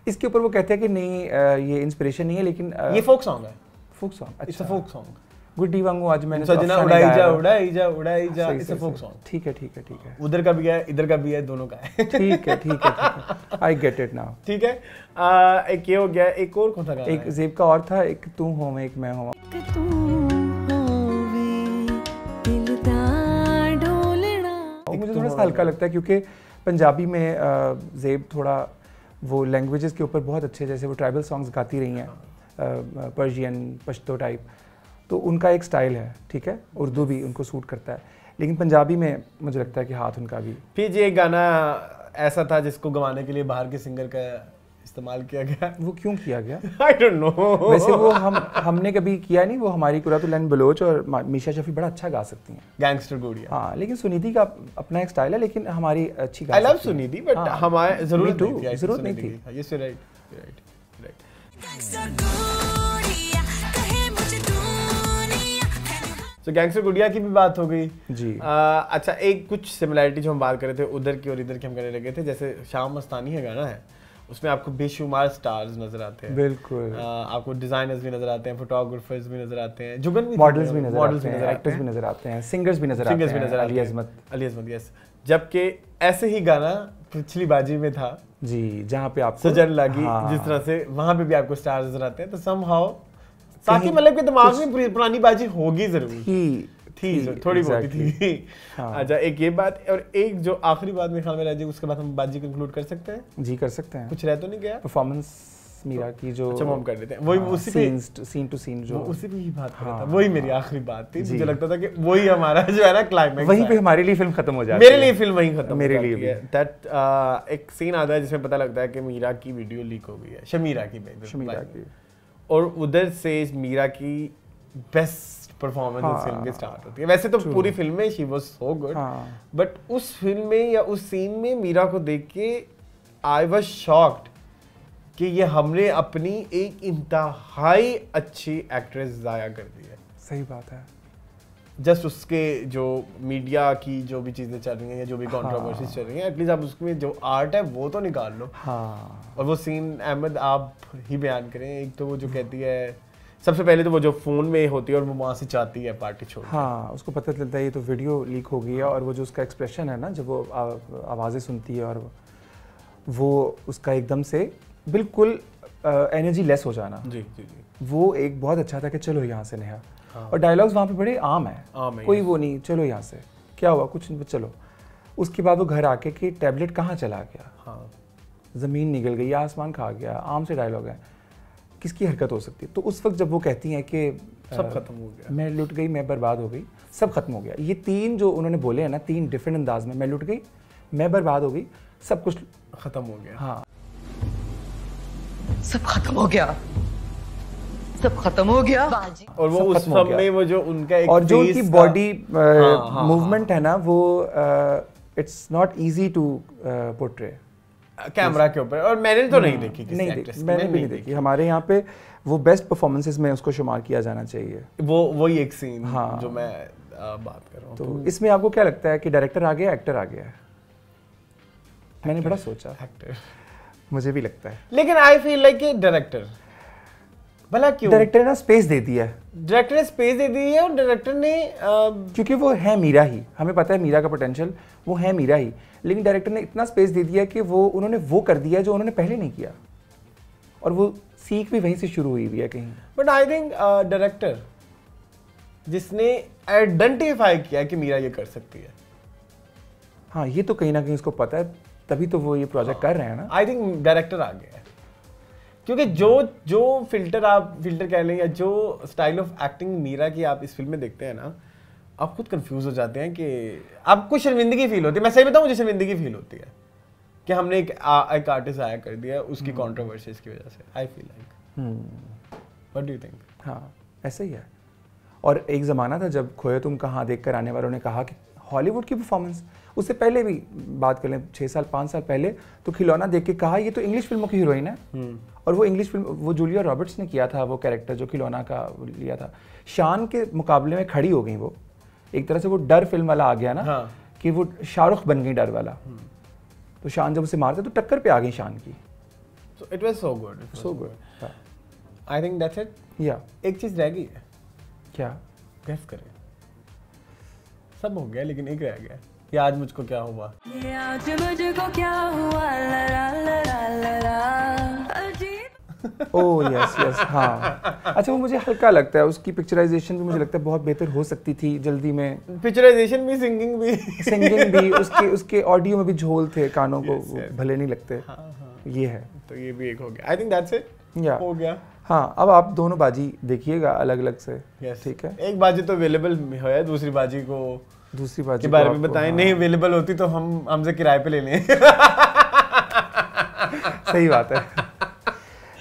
इसके ऊपर वो कहते हैं कि नहीं ये इंस्पिरेशन नहीं है, लेकिन ये फोक सॉन्ग है। फोक सॉन्ग, अच्छा, फोक सॉन्ग। गुड्डी वांगू आज मैंने सजना उड़ाई जा उड़ाई जा उड़ाई जा, इट्स अ फोक सॉन्ग। ठीक है ठीक है ठीक है, उधर का भी है इधर का भी है, दोनों का है। ठीक है ठीक है, आई गेट इट नाउ। ठीक है, एक ये हो गया, एक और कौन सा गाना? एक ज़ेब का और था, एक तू हो में एक मैं हूँ। मुझे थोड़ा सा हल्का लगता है क्योंकि पंजाबी में ज़ेब थोड़ा वो लैंग्वेजेस के ऊपर बहुत अच्छे, जैसे वो ट्राइबल सॉन्ग्स गाती रही हैं, पर्शियन पश्तो टाइप, तो उनका एक स्टाइल है, ठीक है, उर्दू भी उनको सूट करता है, लेकिन पंजाबी में मुझे लगता है कि हाथ उनका भी। फिर ये गाना ऐसा था जिसको गवाने के लिए बाहर के सिंगर का इस्तेमाल किया गया। वो क्यों किया गया? I don't know। वैसे वो हमने कभी किया नहीं, वो हमारी कुरातुल बलोच और मीशा शफी बड़ा अच्छा गा सकती हैं, गैंगस्टर गुड़िया। हाँ, लेकिन सुनीति का अपना एक स्टाइल है, लेकिन हमारी अच्छी I love सुनीति, बट हमारे जरूरत नहीं थी। Yes, you're right। तो गैंगस्टर गुड़िया की भी बात हो गई जी। अच्छा, एक कुछ सिमिलैरिटी जो हम बात कर रहे थे उधर की और इधर की हम करने लगे थे, जैसे शाम मस्तानी है गाना है, उसमें आपको बेशुमार स्टार्स नजर आते हैं। बिल्कुल। आपको डिजाइनर्स भी नजर आते हैं, फोटोग्राफर्स भी नजर आते हैं, जुगन भी, मॉडल्स भी नजर आते हैं, एक्टर्स भी नजर आते हैं, सिंगर्स भी नजर आते हैं, अली अज़मत। यस। जबकि ऐसे ही गाना पिछली बाजी में था जी, जहाँ पे आपको सजन लगी, जिस तरह से वहां पे भी आपको स्टार्स नजर आते हैं, तो समहाउ ताकि मतलब के दिमाग में पुरानी बाजी होगी जरूर थी थोड़ी बहुत थी। अच्छा, एक ये बात, और एक जो आखिरी बात मेरे ख्याल में रह जाएगी, उसके बाद हम बाजी कंक्लूड कर सकते हैं। जी कर सकते हैं। कुछ रह तो नहीं गया? परफॉर्मेंस मीरा की जो, अच्छा हम कर लेते हैं वही, उसी पे सीन टू सीन जो उसी पे ही बात कर रहा था, वही मेरी आखिरी बात थी। मुझे लगता था कि वही हमारा जो है ना क्लाइमैक्स, वहीं पे हमारे लिए फिल्म खत्म हो जाती है। मेरे लिए फिल्म वहीं खत्म, मेरे लिए भी। दैट एक सीन आता है जिसमें पता लगता है कि मीरा की वीडियो लीक हो गई है, शमीरा की, और उधर से मीरा की बेस्ट परफॉर्मेंस फिल्म की स्टार्ट होती है। वैसे तो पूरी फिल्म में she was so good, but उस फिल्म में या उस सीन में मीरा को देख के आई वाज शॉक्ड कि ये हमने अपनी एक इंतहाई अच्छी एक्ट्रेस जाया कर दी है। सही बात है। जस्ट उसके जो मीडिया की जो भी चीजें चल रही हैं या जो भी कंट्रोवर्सीज चल रही हैं, एटलीस्ट आप उसमें जो आर्ट है वो तो निकाल लो। और वो सीन अहमद आप ही बयान करें। एक तो वो जो कहती है, सबसे पहले तो वो जो फोन में होती है और वो वहाँ से चाहती है पार्टी छोड़, हाँ, उसको पता चलता है ये तो वीडियो लीक हो गई है, और वो जो उसका एक्सप्रेशन है ना, जब वो आवाज़ें सुनती है और वो उसका एकदम से बिल्कुल एनर्जी लेस हो जाना, जी, वो एक बहुत अच्छा था कि चलो यहाँ से नेहा। और डायलॉग्स वहाँ पे बड़े आम है, कोई वो नहीं, चलो यहाँ से, क्या हुआ, कुछ नहीं, चलो। उसके बाद वो घर आके कि टैबलेट कहाँ चला गया, ज़मीन निगल गई, आसमान खा गया, आम से डायलॉग है, किसकी हरकत हो सकती है। तो उस वक्त जब वो कहती हैं कि सब खत्म हो गया, मैं लुट गई, मैं बर्बाद हो गई, सब खत्म हो गया, ये तीन जो उन्होंने बोले हैं ना, तीन डिफरेंट अंदाज में, मैं लुट गई, मैं बर्बाद हो गई, सब कुछ खत्म हो गया, हाँ, सब खत्म हो गया, सब खत्म हो गया। और वो उस समय वो जो उनका एक और जो उनकी बॉडी मूवमेंट है ना, वो it's not easy to portray camera के ऊपर। और मैंने तो नहीं देखी किसी एक्ट्रेस, मैंने भी नहीं देखी। हमारे यहाँ पे वो बेस्ट परफॉर्मेंसेस में उसको शुमार किया जाना चाहिए। वही एक सीन जो मैं बात कर रहा हूँ। तो इसमें आपको क्या लगता है कि डायरेक्टर आ गया, एक्टर आ गया है? मैंने बड़ा सोचा, एक्टर मुझे भी लगता है, लेकिन आई फील लाइक कि डायरेक्टर, भला क्यों? डायरेक्टर ने स्पेस दे दिया है, डायरेक्टर ने स्पेस दे दी है, और डायरेक्टर ने क्योंकि वो है मीरा ही, हमें पता है मीरा का पोटेंशियल, वो है मीरा ही, लेकिन डायरेक्टर ने इतना स्पेस दे दिया कि वो उन्होंने वो कर दिया जो उन्होंने पहले नहीं किया, और वो सीख भी वहीं से शुरू हुई भी है कहीं। बट आई थिंक डायरेक्टर जिसने आइडेंटिफाई किया कि मीरा ये कर सकती है, हाँ, ये तो कहीं ना कहीं उसको पता है, तभी तो वो ये प्रोजेक्ट कर रहे हैं ना। आई थिंक डायरेक्टर आ गया है, क्योंकि जो फिल्टर कह लें या जो स्टाइल ऑफ एक्टिंग मीरा की आप इस फिल्म में देखते हैं ना, आप खुद कंफ्यूज हो जाते हैं कि आपको शर्मिंदगी फील होती है। मैं सही बताऊं, मुझे शर्मिंदगी फील होती है कि हमने एक आर्टिस्ट आया कर दिया उसकी कंट्रोवर्सीज की वजह से। I feel like, what do you think? हाँ, ऐसा ही है। और एक ज़माना था जब खोया तुम कहाँ देखकर आने वालों ने कहा कि हॉलीवुड की परफॉर्मेंस, उससे पहले भी बात कर लें 6 साल 5 साल पहले, तो खिलौना देख के कहा ये तो इंग्लिश फिल्मों की हीरोइन है। और वो इंग्लिश फिल्म, वो जूलिया रॉबर्ट्स ने किया था वो कैरेक्टर जो खिलौना का लिया था, शान के मुकाबले में खड़ी हो गई वो। एक तरह से वो डर फिल्म वाला आ गया ना, कि वो शाहरुख बन गई डर वाला। तो शान जब उसे मारते तो टक्कर पे आ गई शान की। So it was so good, so good. I think that's it. Yeah. एक चीज रह गई है। क्या? गेस करें। सब हो गया लेकिन एक रह गया। ये आज मुझको क्या हुआ। ये आज मुझको क्या हुआ, ला ला ला ला ला अजीब। ओह यस यस, हाँ। अच्छा, वो मुझे हल्का लगता है, उसकी पिक्चराइजेशन भी मुझे लगता है बहुत बेहतर हो सकती थी जल्दी में। पिक्चराइजेशन भी, सिंगिंग भी, उसके ऑडियो में भी झोल थे, कानों को भले नहीं लगते। ये है, तो ये भी एक हो गया। आई थिंक दैट्स इट, हो गया। हाँ, अब आप दोनों बाजी देखिएगा अलग अलग से। ठीक है, एक बाजी तो अवेलेबल है, दूसरी बाजी के बारे में बताएं। नहीं अवेलेबल होती तो हमसे किराए पे ले लें। सही बात है।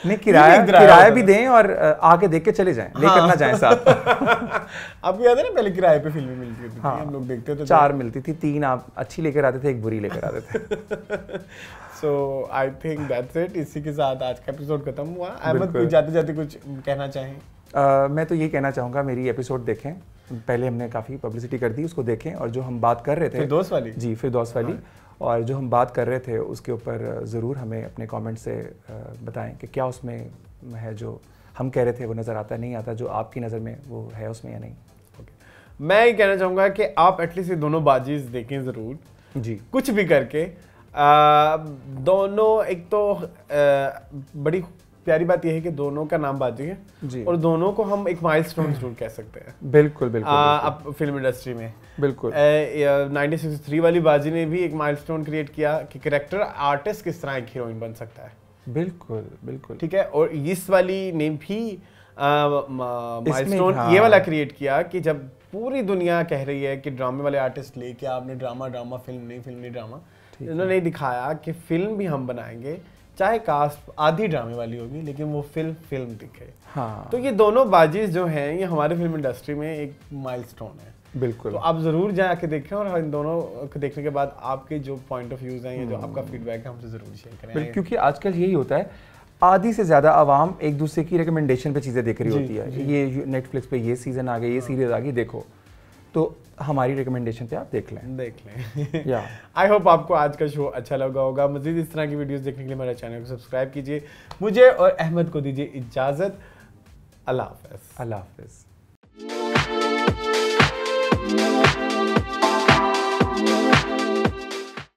नहीं, किराया भी दें और आके देख के चले जाएं, लेकर ना जाएं साथ। आपको याद है ना पहले किराए पे फिल्में मिलती थी, हम लोग देखते थे। 4 मिलती थी, 3 आप अच्छी लेकर आते थे, 1 बुरी लेकर आते थे। So I think that's it। इसी के साथ आज का एपिसोड खत्म हुआ। अहमद, कुछ जाते जाते कुछ कहना चाहें? मैं तो ये कहना चाहूँगा, मेरी एपिसोड देखें। पहले हमने काफ़ी पब्लिसिटी कर दी, उसको देखें। और जो हम बात कर रहे थे फिरदौस वाली, जी फिरदौस वाली, और जो हम बात कर रहे थे उसके ऊपर ज़रूर हमें अपने कमेंट से बताएं कि क्या उसमें है जो हम कह रहे थे वो नज़र आता नहीं आता, जो आपकी नज़र में वो है उसमें या नहीं। मैं ये कहना चाहूँगा कि आप एटलीस्ट ये दोनों बाजीज देखें ज़रूर जी, कुछ भी करके। दोनों, एक तो बड़ी प्यारी बात यह है कि दोनों का नाम बाजी है जी, और दोनों को हम एक माइलस्टोन जरूर कह सकते हैं। बिल्कुल बिल्कुल, अब फिल्म इंडस्ट्री में बिल्कुल 1963 वाली बाजी ने भी एक माइलस्टोन क्रिएट किया कि कैरेक्टर आर्टिस्ट किस तरह एक हीरोइन बन सकता है। बिल्कुल बिल्कुल, ठीक है। और इस वाली ने भी माइलस्टोन ये वाला क्रिएट किया कि जब पूरी दुनिया कह रही है कि ड्रामे वाले आर्टिस्ट लेके आपने ड्रामा फिल्म नहीं ड्रामा, इन्होंने दिखाया कि फिल्म भी हम बनाएंगे, चाहे कास्ट आधी ड्रामे वाली होगी लेकिन वो फिल्म दिखे। हाँ। तो ये दोनों बाजीज जो हैं ये हमारे फिल्म इंडस्ट्री में एक माइलस्टोन है। बिल्कुल। तो आप जरूर जाके देखें और इन दोनों को देखने के बाद आपके जो पॉइंट ऑफ व्यूज हैं या जो आपका फीडबैक है हमसे जरूर शेयर करें। क्योंकि आजकल यही होता है, आधी से ज्यादा आवाम एक दूसरे की रिकमेंडेशन पे चीजें देख रही होती है। ये नेटफ्लिक्स पे ये सीजन आ गई, ये सीरीज आ गई, देखो, तो हमारी रिकमेंडेशन पे आप देख लें। या आई होप आपको आज का शो अच्छा लगा होगा। मजीद इस तरह की वीडियोस देखने के लिए मेरे चैनल को सब्सक्राइब कीजिए। मुझे और अहमद को दीजिए इजाजत। अल्लाह हाफ़िज़। अल्लाह हाफ़िज़।